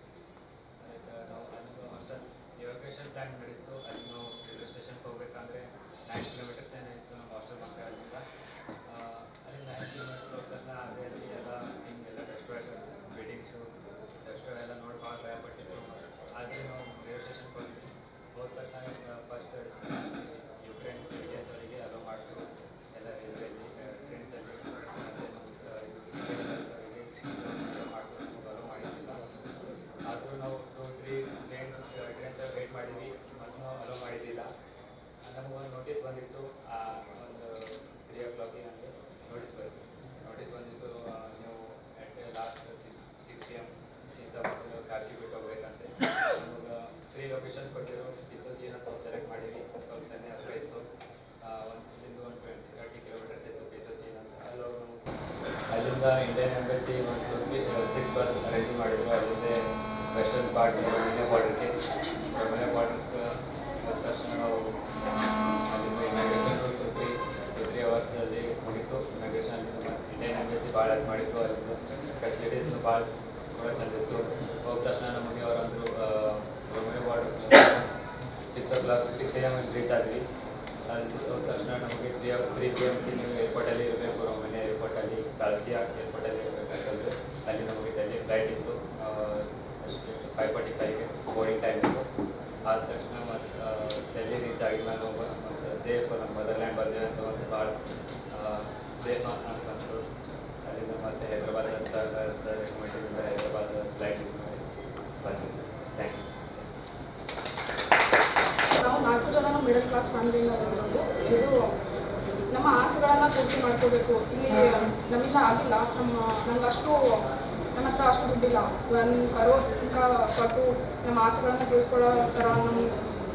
ಅದಕ್ಕೆ ನಾವು ಅಲ್ಲಿಂದ ಹಾಸ್ಟೆಲ್ ಇವಾಕ್ಯುಯೇಷನ್ ಪ್ಲ್ಯಾನ್ ಮಾಡಿತ್ತು. ಅಲ್ಲಿ ನಾವು ರೈಲ್ವೆ ಸ್ಟೇಷನ್ಗೆ ಹೋಗ್ಬೇಕಂದ್ರೆ 9 ಕಿಲೋಮೀಟರ್ಸ್ ಏನಾಯಿತು ನಮ್ಮ ಹಾಸ್ಟೆಲ್ ಬಂಕರಲ್ಲಿಂದ. ಅಲ್ಲಿ 9 ಕಿಲೋಮೀಟರ್ಸ್ ಹೋಗ್ತಾನೆ ಅದೇ ಅಲ್ಲಿ ಎಲ್ಲ ಹಿಂಗೆಲ್ಲ ಬಿಲ್ಡಿಂಗ್ಸು ಎಲ್ಲ ನೋಡಿ ಭಾಳ ಭಯಪಟ್ಟಿತ್ತು. ಆದರೆ ನಾವು ರೈಲ್ವೆ ಸ್ಟೇಷನ್ಗೆ ಹೋಗಿದ್ವಿ. ಹೋದ ತಕ್ಷಣ ಫಸ್ಟ್ ಯುಕ್ರೇನ್ ಸಿಟಿಜನ್ಸ್ ಅವರಿಗೆ ಅಲೋ ಮಾಡಿದ್ರು ಎಲ್ಲ ರೈಲ್ವೆಯಲ್ಲಿ ಟ್ರೈನ್ಸಲ್ಲಿ. ಮತ್ತು ಅವರಿಗೆ ಮಾಡಿದ್ರು ಅಲೋ ಮಾಡಿದ್ದಿಲ್ಲ. ಆದರೂ ನಾವು 2-3 ಟ್ರೈನ್ಸ್ ವೇಟ್ ಮಾಡಿದ್ವಿ, ಮತ್ತು ನಾವು ಅಲೋ ಮಾಡಿದ್ದಿಲ್ಲ. ನಮಗೊಂದು ನೋಟಿಸ್ ಬಂದಿತ್ತು, ಒಂದು 3 o'clock ನನಗೆ ನೋಟಿಸ್ ಬಂದಿತ್ತು ನೀವು ಅಟ್ ಲಾಸ್ಟ್ 6 PM ಇಂಥ ಒಂದು ಕಾರ್ಕಿ ಬಿಟ್ಟು ಹೋಗ್ಬೇಕಂತೆ. ನಮಗೆ 3 ಲೊಕೇಶನ್ಸ್ ಕೊಟ್ಟಿರೋ. ಪಿಸೋಜಿನ ನಾವು ಸೆಲೆಕ್ಟ್ ಮಾಡಿದ್ವಿ, ಸ್ವಲ್ಪ ಸನ್ನೆ ಹತ್ರ ಇತ್ತು. ಇಲ್ಲಿಂದ 30 ಕಿಲೋಮೀಟರ್ಸ್ ಇತ್ತು ಪಿಸೋಜಿನ ಅಂತ. ಅಲ್ಲಿಂದ ಇಂಡಿಯನ್ ಎಂಬೆಸಿ ಒಂದು 6 ಬಸ್ ಅರೇಂಜ್ ಮಾಡಿದ್ರು. ಅಲ್ಲಿಂದ ವೆಸ್ಟರ್ನ್ ಪಾರ್ಟ್ ರೊಮೇನಿಯಾ ಬಾರ್ಡರ್ಗೆ ಬಂದ ತಕ್ಷಣ ನಾವು ಅಲ್ಲಿಂದ ಇನಾಗ್ರೇಷನ್ 2-3 ಅವರ್ಸಲ್ಲಿ ಮುಗಿತು. ಇನಾಗ್ರೇಷನ್ ಅಲ್ಲಿಂದ ಇಂಡಿಯನ್ ಎಂಬೆಸಿ ಭಾಳ ಹೆಲ್ಪ್ ಮಾಡಿತ್ತು. ಅಲ್ಲಿಂದ ಫೆಸಿಲಿಟೀಸ್ನು ಭಾಳ ಕೂಡ ಚೆಂದಿತ್ತು. ಹೋದ ತಕ್ಷಣ ನಮಗೆ ಅವರಂದರು ರೊಮೇನಿಯಾ ಬಾರ್ಡರ್ 6 AM ರೀಚ್ ಆದ್ವಿ. ಅಲ್ಲಿ ಹೋದ ತಕ್ಷಣ ನಮಗೆ 3 PM ನೀವು ಏರ್ಪೋರ್ಟಲ್ಲಿ ಇರಬೇಕು, ರೊಮೇನಿಯಾ ಏರ್ಪೋರ್ಟಲ್ಲಿ ಸಾಲ್ಸಿಯಾ ಏರ್ಪೋರ್ಟಲ್ಲಿ ಇರಬೇಕಂತಂದರೆ ಅಲ್ಲಿ ನಮಗೆ ಡೆಲ್ಲಿ ಫ್ಲೈಟ್ ಇತ್ತು. 5:45ಗೆ ಬೋರ್ಡಿಂಗ್ ಟೈಮ್ ಇತ್ತು. ಆದ ತಕ್ಷಣ ಮತ್ತು ಡೆಲ್ಲಿ ರೀಚ್ ಆಗಿದ್ಮೇಲೆ ನಾವು ಸೇಫ್ ನಮ್ಮ ಮದರ್ಲ್ಯಾಂಡ್ ಬಂದೇವೆ ಅಂತ ಒಂದು ಭಾಳ ಸೇಫ್ ಅನಿಸ್ತು. ಅಲ್ಲಿಂದ ಮತ್ತು ಹೈದ್ರಾಬಾದ್ ಸರ್ ರೆಕಮೆಂಡಿಂದ ಹೈದ್ರಾಬಾದ್ ಫ್ಲೈಟ್ ಬಂದಿದ್ದು. Thank you. ನಾವು 4 ಜನ ಮಿಡಲ್ ಕ್ಲಾಸ್ ಫ್ಯಾಮಿಲಿಯಿಂದ ಬಂದಿರೋದು. ಇದು ನಮ್ಮ ಆಸೆಗಳನ್ನು ಪೂರ್ತಿ ಮಾಡ್ಕೋಬೇಕು. ಇಲ್ಲಿ ನಮ್ಮಿಂದ ಆಗಿಲ್ಲ. ನಮ್ಗೆ ನನ್ನ ಹತ್ರ ಅಷ್ಟು ದುಡ್ಡಿಲ್ಲ. 1 crore ಕೊಟ್ಟು ನಮ್ಮ ಆಸೆಗಳನ್ನು ತೀರಿಸ್ಕೊಳ್ಳೋ ಥರ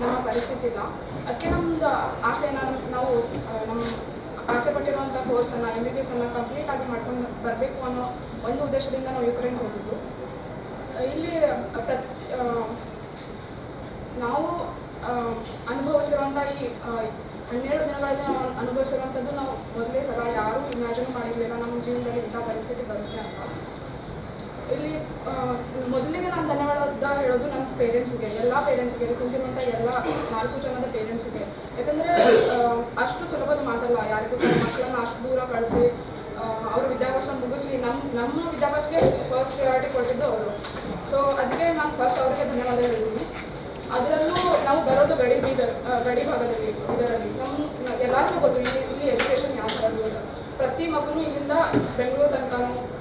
ನಮ್ಮ ಪರಿಸ್ಥಿತಿ ಇಲ್ಲ. ಅದಕ್ಕೆ ನಮ್ಮದು ಆಸೆನ ನಾವು ನಮ್ಮ ಆಸೆ ಪಟ್ಟಿರುವಂಥ ಕೋರ್ಸನ್ನು MBBS ಕಂಪ್ಲೀಟಾಗಿ ಮಾಡ್ಕೊಂಡು ಬರಬೇಕು ಅನ್ನೋ ಒಂದು ಉದ್ದೇಶದಿಂದ ನಾವು ಯುಕ್ರೇನ್ಗೆ ಹೋಗಿದ್ದು. ಇಲ್ಲಿ ನಾವು ಅನುಭವಿಸಿರುವಂಥ ಈ 12 ದಿನಗಳಲ್ಲಿ ನಾವು ಅನುಭವಿಸಿರುವಂಥದ್ದು ನಾವು ಮೊದಲೇ ಸಲ ಯಾರೂ ಇಮ್ಯಾಜಿನ್ ಮಾಡಿರಲಿಲ್ಲ ನಮ್ಮ ಜೀವನದಲ್ಲಿ ಇಂಥ ಪರಿಸ್ಥಿತಿ ಬರುತ್ತೆ ಅಂತ. ಇಲ್ಲಿ ಮೊದಲಿಗೆ ನಾನು ಧನ್ಯವಾದ ಹೇಳೋದು ನನ್ನ ಪೇರೆಂಟ್ಸ್ಗೆ, ಎಲ್ಲ ಪೇರೆಂಟ್ಸ್ಗೆ, ಇಲ್ಲಿ ಕುಂತಿರುವಂಥ ಎಲ್ಲ 4 ಜನದ ಪೇರೆಂಟ್ಸ್ಗೆ. ಯಾಕಂದರೆ ಅಷ್ಟು ಸುಲಭದ ಮಾತಲ್ಲ ಯಾರಿಗೂ ಮಕ್ಕಳನ್ನು ಅಷ್ಟು ದೂರ ಕಳಿಸಿ ಅವ್ರ ವಿದ್ಯಾಭ್ಯಾಸ ಮುಗಿಸ್ಲಿ. ನಮ್ಮ ವಿದ್ಯಾಭ್ಯಾಸಕ್ಕೆ ಫಸ್ಟ್ ಪ್ರಿಯಾರಿಟಿ ಕೊಟ್ಟಿದ್ದು ಅವರು. ಸೊ ಅದಕ್ಕೆ ನಾನು ಫಸ್ಟ್ ಅವ್ರಿಗೆ ಧನ್ಯವಾದ ಹೇಳ್ತೀನಿ. ಅದರಲ್ಲೂ ನಾವು ಬರೋದು ಗಡಿ ಭಾಗದಲ್ಲಿ ಇದರಲ್ಲಿ ಎಲ್ಲರಿಗೂ ಗೊತ್ತು ಇಲ್ಲಿ ಎಜುಕೇಷನ್ ಯಾವ ಥರ ಇರೋದು. ಪ್ರತಿ ಮಗುನೂ ಇಲ್ಲಿಂದ ಬೆಂಗಳೂರು ತನಕ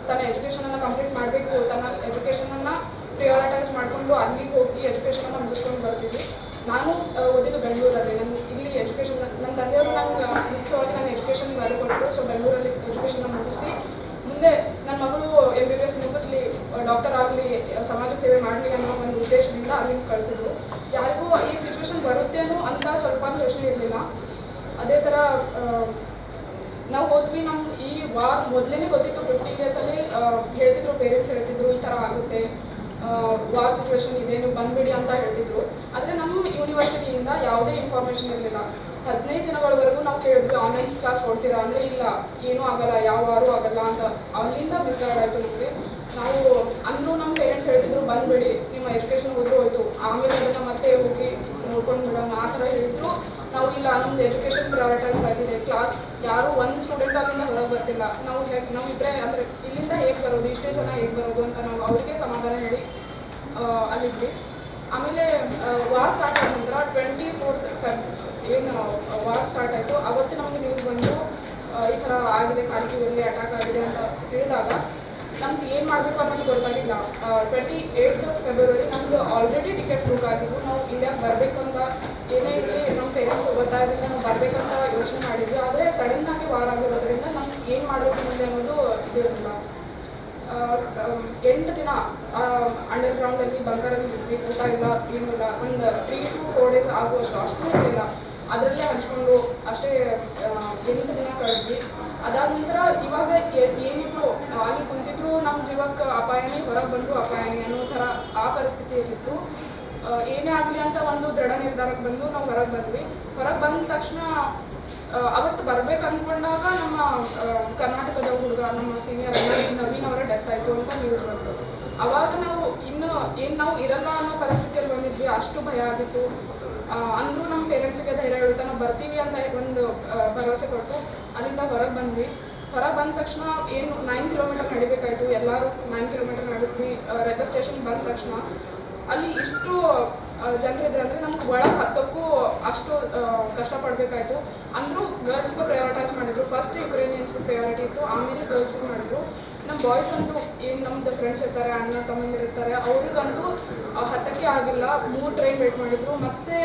ತನ್ನ ಎಜುಕೇಷನನ್ನು ಕಂಪ್ಲೀಟ್ ಮಾಡಬೇಕು, ತನ್ನ ಎಜುಕೇಷನನ್ನು ಪ್ರಿಯಾರಿಟೈಸ್ ಮಾಡಿಕೊಂಡು ಅಲ್ಲಿಗೆ ಹೋಗಿ ಎಜುಕೇಷನನ್ನು ಮುಗಿಸ್ಕೊಂಡು ಬರ್ತೀವಿ. ನಾನು ಓದಿದ್ದು ಬೆಂಗಳೂರಲ್ಲಿ. ಇಲ್ಲಿ ಎಜುಕೇಷನ್ ನನ್ನ ತಂದೆಯವರು ನಂಗೆ ಮುಖ್ಯವಾಗಿ ನನ್ನ ಎಜುಕೇಷನ್ ಮಾಡಿಕೊಟ್ಟು, ಸೊ ಬೆಂಗಳೂರಲ್ಲಿ ಎಜುಕೇಷನ್ನ ಮುಗಿಸಿ ಮುಂದೆ ನನ್ನ ಮಗಳು MBBS ಮುಗಿಸ್ಲಿ, ಡಾಕ್ಟರ್ ಆಗಲಿ, ಸಮಾಜ ಸೇವೆ ಮಾಡಲಿ ಅನ್ನೋ ಒಂದು ಉದ್ದೇಶದಿಂದ ಅಲ್ಲಿಗೆ ಕಳಿಸಿದ್ರು. ಯಾರಿಗೂ ಈ ಸಿಚುವೇಶನ್ ಬರುತ್ತೇನೋ ಅಂತ ಸ್ವಲ್ಪ ಯೋಚನೆ ಇರಲಿಲ್ಲ. ಅದೇ ಥರ ನಾವು ಹೋದ್ವಿ. ಈ ವಾರ್ ಮೊದಲೇ ಗೊತ್ತಿತ್ತು. 15 ಡೇಸಲ್ಲಿ ಹೇಳ್ತಿದ್ರು, ಪೇರೆಂಟ್ಸ್ ಹೇಳ್ತಿದ್ರು ಈ ಥರ ಆಗುತ್ತೆ, ವಾರ್ ಸಿಚುವೇಶನ್ ಇದೆ, ನೀವು ಬಂದ್ಬಿಡಿ ಅಂತ ಹೇಳ್ತಿದ್ರು. ಆದರೆ ನಮ್ಮ ಯೂನಿವರ್ಸಿಟಿಯಿಂದ ಯಾವುದೇ ಇನ್ಫಾರ್ಮೇಷನ್ ಇರಲಿಲ್ಲ. 15 ದಿನಗಳವರೆಗೂ ನಾವು ಕೇಳಿದ್ವಿ ಆನ್ಲೈನ್ ಕ್ಲಾಸ್ ಕೊಡ್ತೀರಾ ಅಂದರೆ ಇಲ್ಲ, ಏನೂ ಆಗಲ್ಲ, ಯಾವ ವಾರೂ ಆಗಲ್ಲ ಅಂತ. ಅಲ್ಲಿಂದ ಮಿಸ್ಗೈಡ್ ಆಯಿತು ನಮಗೆ. ನಾವು ಅಂದರೂ ನಮ್ಮ ಪೇರೆಂಟ್ಸ್ ಹೇಳ್ತಿದ್ರು ಬಂದುಬಿಡಿ, ನಿಮ್ಮ ಎಜುಕೇಷನ್ ಹೋದ್ರೂ ಹೋಯ್ತು, ಆಮೇಲೆ ಅದನ್ನು ಮತ್ತೆ ಹೋಗಿ ನೋಡ್ಕೊಂಡು ಬಿಡೋಣ ಆ ಥರ ಹೇಳಿದ್ರು. ನಾವು ಇಲ್ಲ, ನಮ್ಮದು ಎಜುಕೇಷನ್ ಪ್ರಯಾರಿಟೈಸ್ ಆಗಿದೆ, ಕ್ಲಾಸ್ ಯಾರೂ ಒಂದು ಸ್ಟೂಡೆಂಟ್ ಅಲ್ಲಿಂದ ಹೊರಗೆ ಬರ್ತಿಲ್ಲ, ನಾವಿಬ್ಬರೇ ಅಂದರೆ ಇಲ್ಲಿಂದ ಹೇಗೆ ಬರೋದು, ಇಷ್ಟೇ ಜನ ಹೇಗೆ ಬರೋದು ಅಂತ ನಾವು ಅವರಿಗೆ ಸಮಾಧಾನ ಹೇಳಿ ಅಲ್ಲಿದ್ವಿ. ಆಮೇಲೆ ವಾರ್ ಸ್ಟಾರ್ಟ್ ಆದ ನಂತರ 24th ಫೆಬ್ ಏನು ವಾರ್ ಸ್ಟಾರ್ಟ್ ಆಯಿತು, ಅವತ್ತು ನಮಗೆ ನ್ಯೂಸ್ ಬಂದು ಈ ಥರ ಆಗಿದೆ, ಖಾರ್ಕಿವಲ್ಲಿ ಅಟ್ಯಾಕ್ ಆಗಿದೆ ಅಂತ ತಿಳಿದಾಗ ನಮ್ಗೆ ಏನು ಮಾಡಬೇಕು ಅನ್ನೋದು ಗೊತ್ತಾಗಿಲ್ಲ. 28th ಫೆಬ್ರವರಿ ನಮ್ದು ಆಲ್ರೆಡಿ ಟಿಕೆಟ್ಸ್ ಬುಕ್ ಆಗಿದ್ವು. ನಾವು ಇಂಡಿಯಾಗೆ ಬರಬೇಕು ಅಂತ ಏನೇ ಇರಲಿ ನಮ್ಮ ಪೇರೆಂಟ್ಸ್ ಒತ್ತಾಯದಿಂದ ನಾವು ಬರಬೇಕಂತ ಯೋಚನೆ ಮಾಡಿದ್ವಿ. ಆದರೆ ಸಡನ್ನಾಗಿ ವಾರ್ ಆಗಿರೋದ್ರಿಂದ ನಮ್ಗೆ ಏನು ಮಾಡಬೇಕು ಮುಂದೆ ಅನ್ನೋದು ಇದಿರಲಿಲ್ಲ. 8 ದಿನ ಅಂಡರ್ ಗ್ರೌಂಡಲ್ಲಿ ಬಂಕರಲ್ಲಿ ಇದ್ವಿ. ಊಟ ಇಲ್ಲ, ಏನೂ ಇಲ್ಲ. ಒಂದು 3 to 4 ಡೇಸ್ ಆಗುವಷ್ಟು ಅಷ್ಟೂ ಇರಲಿಲ್ಲ. ಅದರಲ್ಲೇ ಹಂಚ್ಕೊಂಡು ಅಷ್ಟೇ 8 ದಿನ ಕಳೆದ್ವಿ. ಅದಾದ ನಂತರ ಇವಾಗ ಏನಿದ್ರು ಅಲ್ಲಿ ಕುಂತಿದ್ರು ನಮ್ಮ ಜೀವಕ್ಕೆ ಅಪಾಯನೇ, ಹೊರಗೆ ಬಂದು ಅಪಾಯನೇ ಅನ್ನೋ ಥರ ಆ ಪರಿಸ್ಥಿತಿಯಲ್ಲಿತ್ತು. ಏನೇ ಆಗಲಿ ಅಂತ ಒಂದು ದೃಢ ನಿರ್ಧಾರಕ್ಕೆ ಬಂದು ನಾವು ಹೊರಗೆ ಬಂದ್ವಿ. ಹೊರಗೆ ಬಂದ ತಕ್ಷಣ ಅವತ್ತು ಬರ್ಬೇಕು ಅಂದ್ಕೊಂಡಾಗ ನಮ್ಮ ಕರ್ನಾಟಕದ ಹುಡುಗ, ನಮ್ಮ ಸೀನಿಯರ್ ನವೀನ್ ಅವರ ಡೆತ್ ಆಯಿತು ಅಂತ ನ್ಯೂಸ್ ಬಂತು. ಅವಾಗ ನಾವು ನಾವು ಇರಲ್ಲ ಅನ್ನೋ ಪರಿಸ್ಥಿತಿಯಲ್ಲಿ ಬಂದಿದ್ವಿ. ಅಷ್ಟು ಭಯ ಆಗಿತ್ತು. ಅಂದರೂ ನಮ್ಮ ಪೇರೆಂಟ್ಸಿಗೆ ಧೈರ್ಯ ಹೇಳ್ತಾ ನಾವು ಬರ್ತೀವಿ ಅಂತ ಒಂದು ಭರವಸೆ ಕೊಟ್ಟು ಅಲ್ಲಿಂದ ಹೊರಗೆ ಬಂದ್ವಿ. ಹೊರಗೆ ಬಂದ ತಕ್ಷಣ 9 ಕಿಲೋಮೀಟರ್ ನಡಿಬೇಕಾಯಿತು. ಎಲ್ಲರೂ 9 ಕಿಲೋಮೀಟರ್ ನಡಿದ್ವಿ. ರೈಲ್ವೆ ಸ್ಟೇಷನ್ ಬಂದ ತಕ್ಷಣ ಅಲ್ಲಿ ಇಷ್ಟು ಜನರಿದ್ರೆ ಅಂದರೆ ನಮ್ಗೆ ಒಳಗೆ ಹತ್ತಕ್ಕೂ ಅಷ್ಟು ಕಷ್ಟಪಡಬೇಕಾಯಿತು. ಅಂದರೂ ಗರ್ಲ್ಸ್ಗೆ ಪ್ರಯಾರಿಟೈಸ್ ಮಾಡಿದ್ರು. ಫಸ್ಟ್ ಯುಕ್ರೇನಿಯನ್ಸ್ಗೆ ಪ್ರಯಾರಿಟಿ ಇತ್ತು, ಆಮೇಲೆ ಗರ್ಲ್ಸ್ಗೆ ಮಾಡಿದ್ರು. ನಮ್ಮ ಬಾಯ್ಸ್ ಅಂತೂ ಏನು ನಮ್ಮದು ಫ್ರೆಂಡ್ಸ್ ಇರ್ತಾರೆ, ಅಣ್ಣ ತಮ್ಮಂದಿರು ಇರ್ತಾರೆ, ಅವ್ರಿಗಂತೂ ಹತ್ತಕ್ಕೆ ಆಗಿಲ್ಲ. 3 ಟ್ರೈನ್ ವೇಟ್ ಮಾಡಿದ್ರು. ಮತ್ತೆ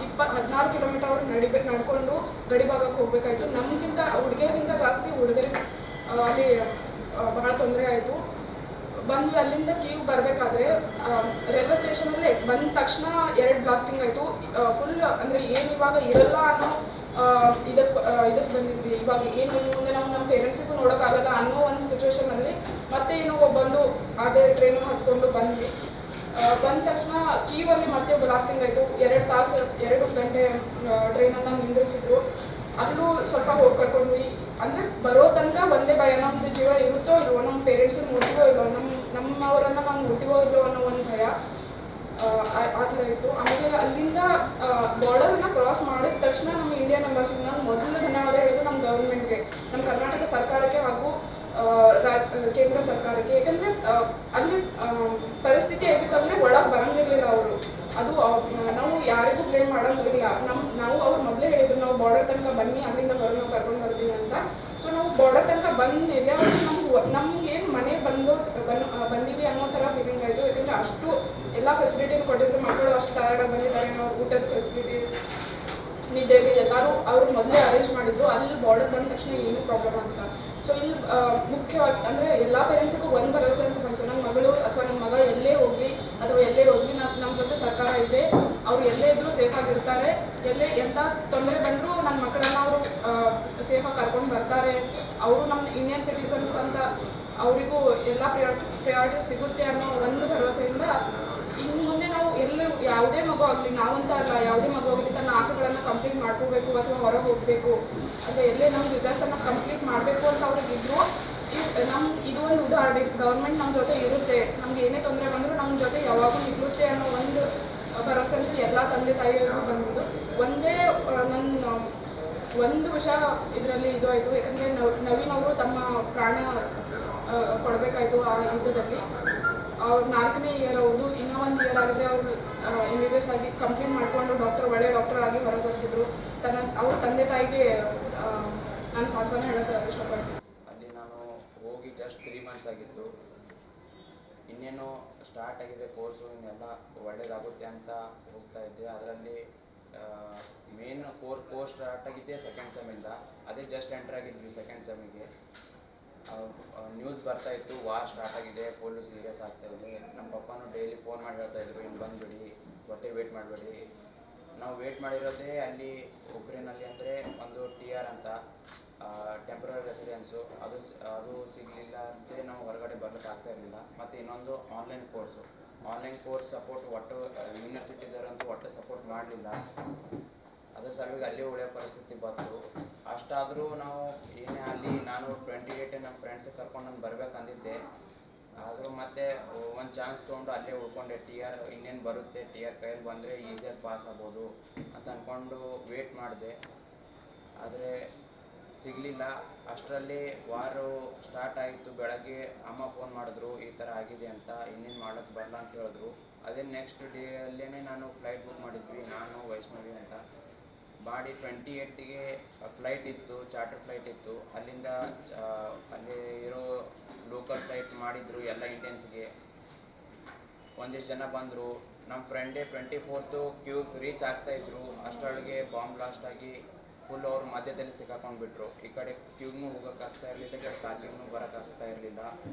16 ಕಿಲೋಮೀಟರ್ ಅವ್ರು ನಡ್ಕೊಂಡು ಗಡಿ ಭಾಗಕ್ಕೆ ಹೋಗಬೇಕಾಯಿತು. ನಮಗಿಂತ ಹುಡುಗಿಯರಿಗಿಂತ ಜಾಸ್ತಿ ಹುಡುಗರಿಗೆ ಅಲ್ಲಿ ಬಹಳ ತೊಂದರೆ ಆಯಿತು. ಬಂದ್ವಿ. ಅಲ್ಲಿಂದ ಕೀವ್ ಬರಬೇಕಾದ್ರೆ ರೈಲ್ವೆ ಸ್ಟೇಷನಲ್ಲೇ ಬಂದ ತಕ್ಷಣ 2 ಬ್ಲಾಸ್ಟಿಂಗ್ ಆಯಿತು. ಫುಲ್ ಅಂದರೆ ಏನು ಇವಾಗ ಇರಲ್ಲ ಅನ್ನೋ ಇದಕ್ಕೆ ಬಂದಿದ್ವಿ. ಇವಾಗ ಏನು ಮುಂದೆ ನಮ್ಮ ಪೇರೆಂಟ್ಸಿಗೂ ನೋಡೋಕ್ಕಾಗಲ್ಲ ಅನ್ನೋ ಒಂದು ಸಿಚುವೇಶನಲ್ಲಿ ಮತ್ತೆ ಏನೋ ಬಂದು ಅದೇ ಟ್ರೈನ್ ಹತ್ಕೊಂಡು ಬಂದ್ವಿ. ಬಂದ ತಕ್ಷಣ ಕೀವಲ್ಲಿ ಮತ್ತೆ ಬ್ಲಾಸ್ಟಿಂಗ್ ಆಯಿತು. 2 ಗಂಟೆ ಟ್ರೈನನ್ನು ನಿಂದ್ರಿಸಿದ್ರು. ಅಲ್ಲೂ ಸ್ವಲ್ಪ ಹೋಗಿ ಕರ್ಕೊಂಡ್ವಿ. ಅಂದರೆ ಬರೋ ತನಕ ಒಂದೇ ಭಯ, ನಮ್ಮದು ಜೀವ ಇರುತ್ತೋ ಇಲ್ವೋ, ನಮ್ಮ ಪೇರೆಂಟ್ಸನ್ನು ನೋಡ್ತೀವೋ ಇಲ್ವೋ, ನಮ್ಮವರನ್ನು ನಾವು ನೋಡ್ತೀವೋ ಇಲ್ವೋ ಅನ್ನೋ ಒಂದು ಭಯ ಆ ಥರ ಇತ್ತು. ಆಮೇಲೆ ಅಲ್ಲಿಂದ ಬಾರ್ಡರನ್ನು ಕ್ರಾಸ್ ಮಾಡಿದ ತಕ್ಷಣ ನಮ್ಮ ಇಂಡಿಯನ್ ಎಂಬಾಸಿಗೆ ನಾನು ಮೊದಲು ಧನ್ಯವಾದ ಹೇಳಿದ್ದು ನಮ್ಮ ಗೌರ್ಮೆಂಟ್ಗೆ, ನಮ್ಮ ಕರ್ನಾಟಕ ಸರ್ಕಾರಕ್ಕೆ ಹಾಗೂ ಕೇಂದ್ರ ಸರ್ಕಾರಕ್ಕೆ. ಏಕೆಂದರೆ ಅಲ್ಲಿ ಪರಿಸ್ಥಿತಿ ಹೇಗಿತ್ತು ಅಂದರೆ ಒಳಗೆ ಬರೋಂಗಿರಲಿಲ್ಲ ಅವರು. ಅದು ನಾವು ಯಾರಿಗೂ ಬ್ಲೇಮ್ ಮಾಡೋಂಗಿರಲಿಲ್ಲ. ನಾವು ಅವ್ರು ಮೊದಲೇ ಹೇಳಿದ್ರು ನಾವು ಬಾರ್ಡರ್ ತನಕ ಬನ್ನಿ, ಅಲ್ಲಿಂದ ಹೊರಗೆ ನಾವು ಕರ್ಕೊಂಡು ಬರ್ತೀವಿ ಅಂತ. ಸೊ ನಾವು ಬಾರ್ಡರ್ ತನಕ ಬಂದ ಮೇಲೆ ಅವರು ನಮ್ಗೇನು ಮನೆ ಬಂದೀವಿ ಅನ್ನೋ ಥರ ಫೀಲಿಂಗ್ ಆಯಿತು. ಯಾಕೆಂದರೆ ಅಷ್ಟು ಎಲ್ಲ ಫೆಸಿಲಿಟಿನೂ ಕೊಟ್ಟಿದ್ರು. ಮಕ್ಕಳು ಅಷ್ಟು ಟಯರ್ಡಾಗಿ ಬಂದಿದ್ದಾರೆ, ನಾವು ಊಟದ ಫೆಸಿಲಿಟಿ, ನಿದ್ದೆಗೆ ಎಲ್ಲರೂ ಅವರು ಮೊದಲೇ ಅರೇಂಜ್ ಮಾಡಿದ್ರು. ಅಲ್ಲಿ ಬಾರ್ಡರ್ ಬಂದ ತಕ್ಷಣ ಏನೂ ಪ್ರಾಬ್ಲಮ್ ಅಂತ. ಸೊ ಇಲ್ಲಿ ಮುಖ್ಯವಾಗಿ ಅಂದರೆ ಎಲ್ಲ ಪೇರೆಂಟ್ಸಿಗೂ ಒಂದು ಭರವಸೆ ಅಂತ ಬಂತು, ನನ್ನ ಮಗಳು ಅಥವಾ ನನ್ನ ಮಗ ಎಲ್ಲೇ ಹೋಗಲಿ ಅಥವಾ ಎಲ್ಲೇ ಹೋಗಲಿ ನಮ್ಮ ಜೊತೆ ಸರ್ಕಾರ ಇದೆ, ಅವರು ಎಲ್ಲೇ ಇದ್ದರೂ ಸೇಫಾಗಿರ್ತಾರೆ, ಎಲ್ಲೇ ಎಂಥ ತೊಂದರೆ ಬಂದರೂ ನನ್ನ ಮಕ್ಕಳನ್ನು ಅವರು ಸೇಫಾಗಿ ಕರ್ಕೊಂಡು ಬರ್ತಾರೆ, ಅವರು ನಮ್ಮ ಇಂಡಿಯನ್ ಸಿಟಿಸನ್ಸ್ ಅಂತ ಅವರಿಗೂ ಎಲ್ಲ ಪ್ರಿಯಾರಿಟಿ ಸಿಗುತ್ತೆ ಅನ್ನೋ ಒಂದು ಭರವಸೆಯಿಂದ ಇನ್ನು ಮುಂದೆ ನಾವು ಎಲ್ಲೂ ಯಾವುದೇ ಮಗು ಆಗಲಿ, ನಾವಂತ ಅಲ್ಲ, ಯಾವುದೇ ಮಗು ಆಗಲಿ ತನ್ನ ಆಸೆಗಳನ್ನು ಕಂಪ್ಲೀಟ್ ಮಾಡ್ಕೋಬೇಕು ಅಥವಾ ಹೊರಗೆ ಹೋಗಬೇಕು ಅಥವಾ ಎಲ್ಲೇ ನಮ್ಮ ವಿದ್ಯಾಸನ ಕಂಪ್ಲೀಟ್ ಮಾಡಬೇಕು ಅಂತ ಅವ್ರಿಗಿದ್ರು. ಇದು ಒಂದು ಉದಾಹರಣೆ. ಗೌರ್ಮೆಂಟ್ ನಮ್ಮ ಜೊತೆ ಇರುತ್ತೆ, ನಮ್ಗೆ ಏನೇ ತೊಂದರೆ ಬಂದರೂ ನಮ್ಮ ಜೊತೆ ಯಾವಾಗೂ ಇರುತ್ತೆ ಅನ್ನೋ ಒಂದು ಭರವಸೆ ಅಂತ ಎಲ್ಲ ತಂದೆ ತಾಯಿಯವರು ಬಂದಿದ್ದು. ನನ್ನ ಒಂದು ವಿಷಯ ಇದರಲ್ಲಿ ಇದು ಆಯಿತು. ಯಾಕಂದರೆ ನವೀನ್ ಅವರು ತಮ್ಮ ಪ್ರಾಣ ಕೊಡಬೇಕಾಯಿತು ಆ ಯುದ್ಧದಲ್ಲಿ. ಅವ್ರು 4ನೇ ಇಯರ್ ಅವ್ರದ್ದು, ಇನ್ನೂ 1 ಇಯರ್ ಆಗಿದ್ರೆ ಅವರು MBBS ಆಗಿ ಕಂಪ್ಲೀಟ್ ಮಾಡಿಕೊಂಡು ಒಳ್ಳೆ ಡಾಕ್ಟರ್ ಆಗಿ ಹೊರಗೆ ಬರ್ತಿದ್ರು. ಅವ್ರ ತಂದೆ ತಾಯಿಗೆ ನಾನು ಸಾಂತ್ವನ ಹೇಳೋಕ್ಕೆ ಇಷ್ಟಪಡ್ತೀನಿ. ಅಲ್ಲಿ ನಾನು ಹೋಗಿ ಜಸ್ಟ್ 3 ಮಂತ್ಸ್ ಆಗಿತ್ತು. ಇನ್ನೇನು ಸ್ಟಾರ್ಟ್ ಆಗಿದೆ ಕೋರ್ಸು, ಇನ್ನೆಲ್ಲ ಒಳ್ಳೇದಾಗುತ್ತೆ ಅಂತ ಹೋಗ್ತಾ ಇದ್ದೆ. ಅದರಲ್ಲಿ ಮೇನ್ ಕೋರ್ಸ್ ಸ್ಟಾರ್ಟ್ ಆಗಿದ್ದೆ ಸೆಕೆಂಡ್ ಸೆಮಿಂದ. ಅದೇ ಜಸ್ಟ್ ಎಂಟರ್ ಆಗಿದ್ವಿ ಸೆಕೆಂಡ್ ಸೆಮಿಗೆ. ನ್ಯೂಸ್ ಬರ್ತಾಯಿತ್ತು, ವಾರ್ ಸ್ಟಾರ್ಟ್ ಆಗಿದೆ, ಫುಲ್ಲು ಸೀರಿಯಸ್ ಆಗ್ತಾಯಿದೆ. ನಮ್ಮ ಪಪ್ಪನೂ ಡೈಲಿ ಫೋನ್ ಮಾಡಿ ಹೇಳ್ತಾಯಿದ್ರು, ಇನ್ನು ಬಂದುಬಿಡಿ, ಹೊಟ್ಟೆ ವೇಟ್ ಮಾಡಬೇಡಿ. ನಾವು ವೇಟ್ ಮಾಡಿರೋದೇ ಅಲ್ಲಿ ಉಕ್ರೇನಲ್ಲಿ, ಅಂದರೆ ಒಂದು TR ಅಂತ ಟೆಂಪ್ರರಿ ರೆಸಿಡೆನ್ಸು, ಅದು ಸಿಗಲಿಲ್ಲ ಅಂತ ನಾವು ಹೊರಗಡೆ ಬರಲಿಕ್ಕೆ ಆಗ್ತಾ ಇರಲಿಲ್ಲ. ಮತ್ತು ಇನ್ನೊಂದು ಆನ್ಲೈನ್ ಕೋರ್ಸ್ ಸಪೋರ್ಟ್ ಒಟ್ಟು ಯೂನಿವರ್ಸಿಟಿದವರಂತೂ ಒಟ್ಟು ಸಪೋರ್ಟ್ ಮಾಡಲಿಲ್ಲ. ಅದ್ರ ಸಲುವಾಗಿ ಅಲ್ಲೇ ಉಳಿಯೋ ಪರಿಸ್ಥಿತಿ ಬಂತು. ಅಷ್ಟಾದರೂ ನಾವು ಏನೇ ಅಲ್ಲಿ ನಾನು 28 ನಮ್ಮ ಫ್ರೆಂಡ್ಸಿಗೆ ಕರ್ಕೊಂಡು ನಾನು ಬರಬೇಕಂದಿದ್ದೆ. ಆದರೂ ಮತ್ತೆ ಒಂದು ಚಾನ್ಸ್ ತೊಗೊಂಡು ಅಲ್ಲೇ ಉಳ್ಕೊಂಡೆ. TR ಇನ್ನೇನು ಬರುತ್ತೆ, TR ಕೈಯಲ್ಲಿ ಬಂದರೆ ಈಸಿಯಾಗಿ ಪಾಸ್ ಆಗ್ಬೋದು ಅಂತ ಅಂದ್ಕೊಂಡು ವೇಟ್ ಮಾಡಿದೆ. ಆದರೆ ಸಿಗಲಿಲ್ಲ. ಅಷ್ಟರಲ್ಲಿ ವಾರು ಸ್ಟಾರ್ಟ್ ಆಯಿತು. ಬೆಳಗ್ಗೆ ಅಮ್ಮ ಫೋನ್ ಮಾಡಿದ್ರು, ಈ ಥರ ಆಗಿದೆ ಅಂತ, ಇನ್ನೇನು ಮಾಡೋಕ್ಕೆ ಬರಲ್ಲ ಅಂತ ಹೇಳಿದ್ರು. ಅದೇ ನೆಕ್ಸ್ಟ್ ಡೇಯಲ್ಲೇ ನಾನು ಫ್ಲೈಟ್ ಬುಕ್ ಮಾಡಿದ್ವಿ, ನಾನು ವೈಷ್ಣವಿ ಅಂತ ಮಾಡಿ. 28ಗೆ ಫ್ಲೈಟ್ ಇತ್ತು, ಚಾರ್ಟರ್ ಫ್ಲೈಟ್ ಇತ್ತು. ಅಲ್ಲಿಂದ ಅಲ್ಲಿ ಇರೋ ಲೋಕಲ್ ಫ್ಲೈಟ್ ಮಾಡಿದರು ಎಲ್ಲ ಇಂಡಿಯನ್ಸ್ಗೆ. ಒಂದಿಷ್ಟು ಜನ ಬಂದರು. ನಮ್ಮ ಫ್ರೆಂಡೇ 24th ಕ್ಯೂಬ್ ರೀಚ್ ಆಗ್ತಾಯಿದ್ರು. ಅಷ್ಟರೊಳಗೆ ಬಾಂಬ್ ಬ್ಲಾಸ್ಟ್ ಆಗಿ ಫುಲ್ ಅವ್ರ ಮಧ್ಯದಲ್ಲಿ ಸಿಕ್ಕಾಕೊಂಡ್ಬಿಟ್ರು. ಈ ಕಡೆ ಕ್ಯೂಬ್ನೂ ಹೋಗೋಕ್ಕಾಗ್ತಾ ಇರಲಿಲ್ಲ, ಈ ಕಡೆ ಕಾಲಿಗೂ ಬರೋಕ್ಕಾಗ್ತಾ ಇರಲಿಲ್ಲ.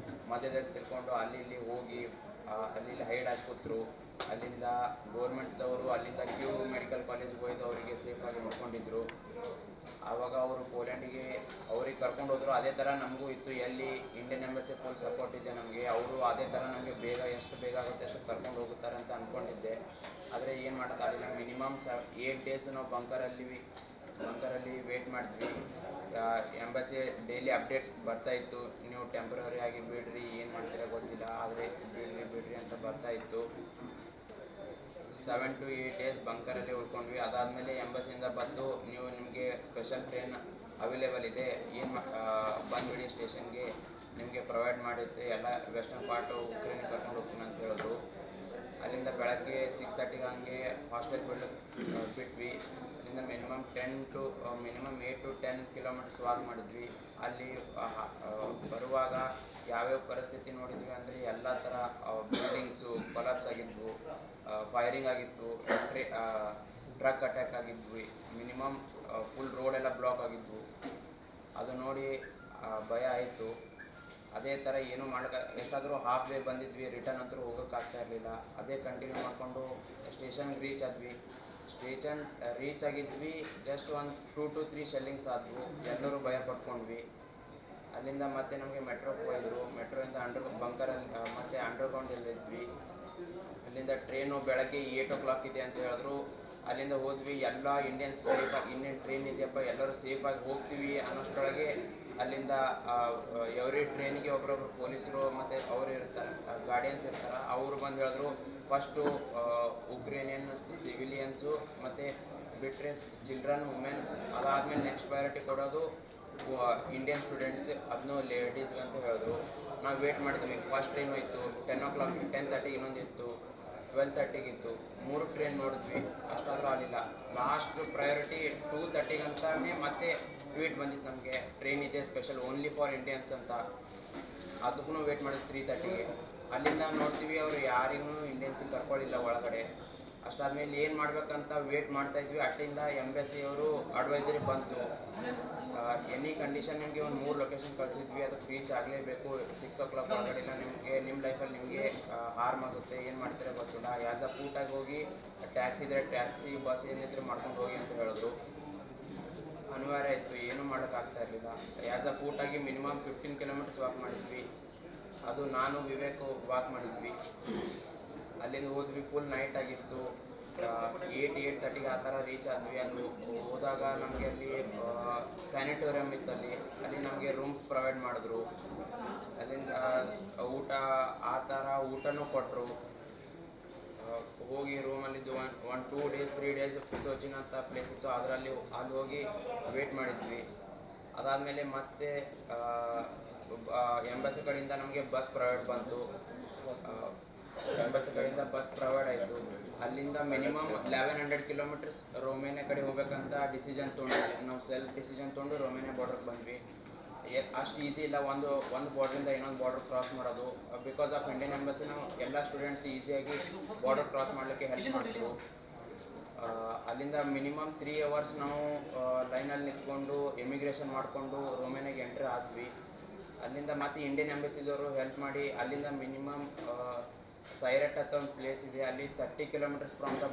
ಮಧ್ಯದಲ್ಲಿ ತಿಳ್ಕೊಂಡು ಅಲ್ಲಿ ಇಲ್ಲಿ ಹೋಗಿ ಅಲ್ಲಿ ಹೈಡ್ ಆಗಿ ಕೂತರು. ಅಲ್ಲಿಂದ ಗೋರ್ಮೆಂಟ್ದವರು ಅಲ್ಲಿಂದ ಕ್ಯೂ ಮೆಡಿಕಲ್ ಕಾಲೇಜ್ಗೆ ಹೋಯ್ದು ಅವರಿಗೆ ಸೇಫಾಗಿ ನೋಡ್ಕೊಂಡಿದ್ರು. ಆವಾಗ ಅವರು ಪೋಲ್ಯಾಂಡಿಗೆ ಅವ್ರಿಗೆ ಕರ್ಕೊಂಡು ಹೋದರು. ಅದೇ ಥರ ನಮಗೂ ಇತ್ತು. ಎಲ್ಲಿ ಇಂಡಿಯನ್ ಎಂಬಸಿ ಫುಲ್ ಸಪೋರ್ಟ್ ಇದೆ ನಮಗೆ. ಅವರು ಅದೇ ಥರ ನಮಗೆ ಎಷ್ಟು ಬೇಗ ಆಗುತ್ತೆ ಅಷ್ಟು ಕರ್ಕೊಂಡು ಹೋಗುತ್ತಾರೆ ಅಂತ ಅಂದ್ಕೊಂಡಿದ್ದೆ. ಆದರೆ ಏನು ಮಾಡೋಕ್ಕಾಗಲಿಲ್ಲ. ಮಿನಿಮಮ್ 8 ಡೇಸ್ ನಾವು ಬಂಕರಲ್ಲಿ ವೇಟ್ ಮಾಡಿದ್ವಿ. ಎಂಬಸಿ ಡೈಲಿ ಅಪ್ಡೇಟ್ಸ್ ಬರ್ತಾಯಿತ್ತು, ನೀವು ಟೆಂಪ್ರರಿ ಆಗಿ ಬಿಡ್ರಿ, ಏನು ಮಾಡ್ತೀರಾ ಗೊತ್ತಿಲ್ಲ, ಆದರೆ ಬಿಡ್ರಿ ಅಂತ ಬರ್ತಾಯಿತ್ತು. 7 to 8 ಡೇಸ್ ಬಂಕರಲ್ಲಿ ಉಳ್ಕೊಂಡ್ವಿ. ಅದಾದಮೇಲೆ ಎಂಬಸಿಯಿಂದ ಬಂದು ನಿಮಗೆ ಸ್ಪೆಷಲ್ ಟ್ರೈನ್ ಅವೈಲೇಬಲ್ ಇದೆ, ಏನು ಬಂದುಬಿಡಿ ಸ್ಟೇಷನ್ಗೆ, ನಿಮಗೆ ಪ್ರೊವೈಡ್ ಮಾಡಿರುತ್ತೆ, ಎಲ್ಲ ವೆಸ್ಟರ್ನ್ ಪಾರ್ಟು ಉಕ್ರೇನಿಗೆ ಕರ್ಕೊಂಡು ಹೋಗ್ತೀನಿ ಅಂತ ಹೇಳಿದ್ರು. ಅಲ್ಲಿಂದ ಬೆಳಗ್ಗೆ 6:30ಗೆ ಹಂಗೆ ಹಾಸ್ಟೆಲ್ ಬಿಟ್ವಿ. ಅಲ್ಲಿಂದ ಮಿನಿಮಮ್ 8 to 10 ಕಿಲೋಮೀಟರ್ಸ್ ವಾಕ್ ಮಾಡಿದ್ವಿ. ಅಲ್ಲಿ ಬರುವಾಗ ಯಾವ್ಯಾವ ಪರಿಸ್ಥಿತಿ ನೋಡಿದ್ವಿ ಅಂದರೆ ಎಲ್ಲ ಥರ ಬಿಲ್ಡಿಂಗ್ಸು ಕೊಲಾಪ್ಸ್ ಆಗಿದ್ವು, ಫೈರಿಂಗ್ ಆಗಿತ್ತು, ಟ್ರಕ್ ಅಟ್ಯಾಕ್ ಆಗಿದ್ವಿ, ಮಿನಿಮಮ್ ಫುಲ್ ರೋಡೆಲ್ಲ ಬ್ಲಾಕ್ ಆಗಿದ್ವು. ಅದು ನೋಡಿ ಭಯ ಆಯಿತು. ಅದೇ ಥರ ಏನೂ ಎಷ್ಟಾದರೂ ಹಾಫ್ ವೇ ಬಂದಿದ್ವಿ, ರಿಟರ್ನ್ ಅಂತೂ ಹೋಗೋಕ್ಕಾಗ್ತಾ ಇರಲಿಲ್ಲ. ಅದೇ ಕಂಟಿನ್ಯೂ ಮಾಡಿಕೊಂಡು ಸ್ಟೇಷನ್ಗೆ ರೀಚ್ ಆದ್ವಿ. ಸ್ಟೇಷನ್ ರೀಚ್ ಆಗಿದ್ವಿ, ಜಸ್ಟ್ ಒಂದು 2 to 3 ಶೆಲ್ಲಿಂಗ್ಸ್ ಆದವು. ಎಲ್ಲರೂ ಭಯ ಪಡ್ಕೊಂಡ್ವಿ. ಅಲ್ಲಿಂದ ಮತ್ತೆ ನಮಗೆ ಮೆಟ್ರೋಗೆ ಹೋಯಿದ್ರು. ಮೆಟ್ರೋಯಿಂದ ಬಂಕರಲ್ಲಿ ಮತ್ತೆ ಅಂಡರ್ಗ್ರೌಂಡಲ್ಲಿದ್ವಿ. ಅಲ್ಲಿಂದ ಟ್ರೈನು ಬೆಳಗ್ಗೆ 8 o'clock ಇದೆ ಅಂತ ಹೇಳಿದ್ರು. ಅಲ್ಲಿಂದ ಹೋದ್ವಿ. ಎಲ್ಲ ಇಂಡಿಯನ್ಸ್ ಸೇಫಾಗಿ, ಇನ್ನೇನು ಟ್ರೈನ್ ಇದೆಯಪ್ಪ ಎಲ್ಲರೂ ಸೇಫಾಗಿ ಹೋಗ್ತೀವಿ ಅನ್ನೋಷ್ಟರೊಳಗೆ ಅಲ್ಲಿಂದ ಎವ್ರಿ ಟ್ರೈನಿಗೆ ಒಬ್ಬರೊಬ್ರು ಪೊಲೀಸರು ಮತ್ತು ಅವರು ಇರ್ತಾರೆ, ಗಾರ್ಡಿಯನ್ಸ್ ಇರ್ತಾರೆ. ಅವರು ಬಂದು ಹೇಳಿದ್ರು, ಫಸ್ಟು ಉಕ್ರೇನಿಯನ್ ಸಿವಿಲಿಯನ್ಸು ಮತ್ತು ಬಿಟ್ಟರೆ ಚಿಲ್ಡ್ರನ್, ವುಮೆನ್, ಅದಾದಮೇಲೆ ನೆಕ್ಸ್ಟ್ ಪ್ರಯಾರಿಟಿ ಕೊಡೋದು ಇಂಡಿಯನ್ ಸ್ಟೂಡೆಂಟ್ಸ್, ಅದನ್ನೂ ಲೇಡೀಸ್ಗೆ ಅಂತ ಹೇಳಿದ್ರು. ನಾವು ವೇಟ್ ಮಾಡಿದ್ವಿ. ಫಸ್ಟ್ ಟ್ರೈನು ಇತ್ತು 10 o'clock, 10:30 ಇನ್ನೊಂದಿತ್ತು, 12:30 ಇತ್ತು. 3 ಟ್ರೈನ್ ನೋಡಿದ್ವಿ, ಅಷ್ಟಾದರೂ ಆಗಲಿಲ್ಲ. ಲಾಸ್ಟ್ ಪ್ರಯಾರಿಟಿ 2:30 ಅಂತಾನೆ ಮತ್ತೆ ಟ್ವೀಟ್ ಬಂದಿತ್ತು ನಮಗೆ, ಟ್ರೈನ್ ಇದೆ ಸ್ಪೆಷಲ್ ಓನ್ಲಿ ಫಾರ್ ಇಂಡಿಯನ್ಸ್ ಅಂತ. ಅದಕ್ಕೂ ವೇಟ್ ಮಾಡಿದ್ವಿ 3:30ಗೆ. ಅಲ್ಲಿಂದ ನೋಡ್ತೀವಿ ಅವರು ಯಾರಿಗೂ ಇಂಡಿಯನ್ಸಿಗೆ ಕರ್ಕೊಳ್ಳಿಲ್ಲ ಒಳಗಡೆ. ಅಷ್ಟಾದಮೇಲೆ ಏನು ಮಾಡಬೇಕಂತ ವೇಟ್ ಮಾಡ್ತಾಯಿದ್ವಿ. ಅಟ್ಟಿಂದ ಎಂಬಸಿಯವರು ಅಡ್ವೈಸರಿ ಬಂತು, ಎನಿ ಕಂಡೀಷನ್ ನಿಮಗೆ ಒಂದು 3 ಲೊಕೇಶನ್ ಕಳಿಸಿದ್ವಿ, ಅದಕ್ಕೆ ರೀಚ್ ಆಗಲೇಬೇಕು 6 o'clock ಒಳಗಡೆ. ಇಲ್ಲ ನಿಮಗೆ ನಿಮ್ಮ ಲೈಫಲ್ಲಿ ನಿಮಗೆ ಹಾರ್ಮ್ ಆಗುತ್ತೆ, ಏನು ಮಾಡ್ತೀರಾ ಗೊತ್ತಿಲ್ಲ, ಆ್ಯಸ್ ಅ ಫೂಟಾಗಿ ಹೋಗಿ ಟ್ಯಾಕ್ಸಿ ಇದ್ದರೆ ಟ್ಯಾಕ್ಸಿ, ಬಸ್ ಏನಿದ್ರೆ ಮಾಡ್ಕೊಂಡು ಹೋಗಿ ಅಂತ ಹೇಳಿದ್ರು. ಅನಿವಾರ್ಯ ಇತ್ತು, ಏನೂ ಮಾಡೋಕ್ಕಾಗ್ತಾ ಇರಲಿಲ್ಲ. ಆ್ಯಸ್ ಅ ಫೂಟಾಗಿ ಮಿನಿಮಮ್ 15 kilometers ವಾಕ್ ಮಾಡಿದ್ವಿ. ಅದು ನಾನು ವಿವೇಕ್ ವಾಕ್ ಮಾಡಿದ್ವಿ. ಅಲ್ಲಿಂದ ಹೋದ್ವಿ, ಫುಲ್ ನೈಟ್ ಆಗಿತ್ತು. 8:30ಗೆ ಆ ಥರ ರೀಚ್ ಆದ್ವಿ. ಅಲ್ಲಿ ಹೋದಾಗ ನಮಗೆ ಅಲ್ಲಿ ಸ್ಯಾನಿಟೋರಿಯಮ್ ಇತ್ತು. ಅಲ್ಲಿ ನಮಗೆ ರೂಮ್ಸ್ ಪ್ರೊವೈಡ್ ಮಾಡಿದ್ರು. ಅಲ್ಲಿಂದ ಊಟ ಆ ಥರ ಊಟನೂ ಕೊಟ್ಟರು. ಹೋಗಿ ರೂಮಲ್ಲಿದ್ದು 1, 2 days 3 days ಪಿಸೋಚಿನ್ ಅಂತ ಪ್ಲೇಸ್ ಇತ್ತು, ಅಲ್ಲಿ ಹೋಗಿ ವೇಟ್ ಮಾಡಿದ್ವಿ. ಅದಾದಮೇಲೆ ಮತ್ತೆ ಎಂಬಸಿ ಕಡೆಯಿಂದ ನಮಗೆ ಬಸ್ ಪ್ರೊವೈಡ್ ಬಂತು. ಎಂಬಸಿ ಕಡೆಯಿಂದ ಬಸ್ ಪ್ರೊವೈಡ್ ಆಯಿತು. ಅಲ್ಲಿಂದ ಮಿನಿಮಮ್ 1100 ಕಿಲೋಮೀಟರ್ಸ್ ರೊಮೇನಿಯಾ ಕಡೆ ಹೋಗ್ಬೇಕಂತ ಡಿಸಿಷನ್ ತೊಗೊಂಡಿದ್ವಿ. ನಾವು ಸೆಲ್ಫ್ ಡಿಸಿಷನ್ ತೊಗೊಂಡು ರೊಮೇನಿಯಾ ಬಾರ್ಡರ್ಗೆ ಬಂದ್ವಿ. ಅಷ್ಟು ಈಸಿ ಇಲ್ಲ ಒಂದು ಬಾರ್ಡ್ರಿಂದ ಇನ್ನೊಂದು ಬಾರ್ಡರ್ ಕ್ರಾಸ್ ಮಾಡೋದು. ಬಿಕಾಸ್ ಆಫ್ ಇಂಡಿಯನ್ ಎಂಬಸಿ ನಾವು ಎಲ್ಲ ಸ್ಟೂಡೆಂಟ್ಸ್ ಈಸಿಯಾಗಿ ಬಾರ್ಡರ್ ಕ್ರಾಸ್ ಮಾಡಲಿಕ್ಕೆ ಹೆಲ್ಪ್ ಮಾಡ್ತೀವಿ. ಅಲ್ಲಿಂದ ಮಿನಿಮಮ್ 3 ಅವರ್ಸ್ ನಾವು ಲೈನಲ್ಲಿ ನಿಂತ್ಕೊಂಡು ಇಮಿಗ್ರೇಷನ್ ಮಾಡಿಕೊಂಡು ರೊಮೇನಿಯಾಗೆ ಎಂಟ್ರಿ ಆದ್ವಿ. ಅಲ್ಲಿಂದ ಮತ್ತೆ ಇಂಡಿಯನ್ ಎಂಬಸಿದವರು ಹೆಲ್ಪ್ ಮಾಡಿ ಅಲ್ಲಿಂದ ಮಿನಿಮಮ್ ಸೈರೆಟ್ ಅಂತ ಒಂದು ಪ್ಲೇಸ್ ಇದೆ, ಅಲ್ಲಿ 30 ಕಿಲೋಮೀಟರ್ಸ್ ಫ್ರಮ್ ದ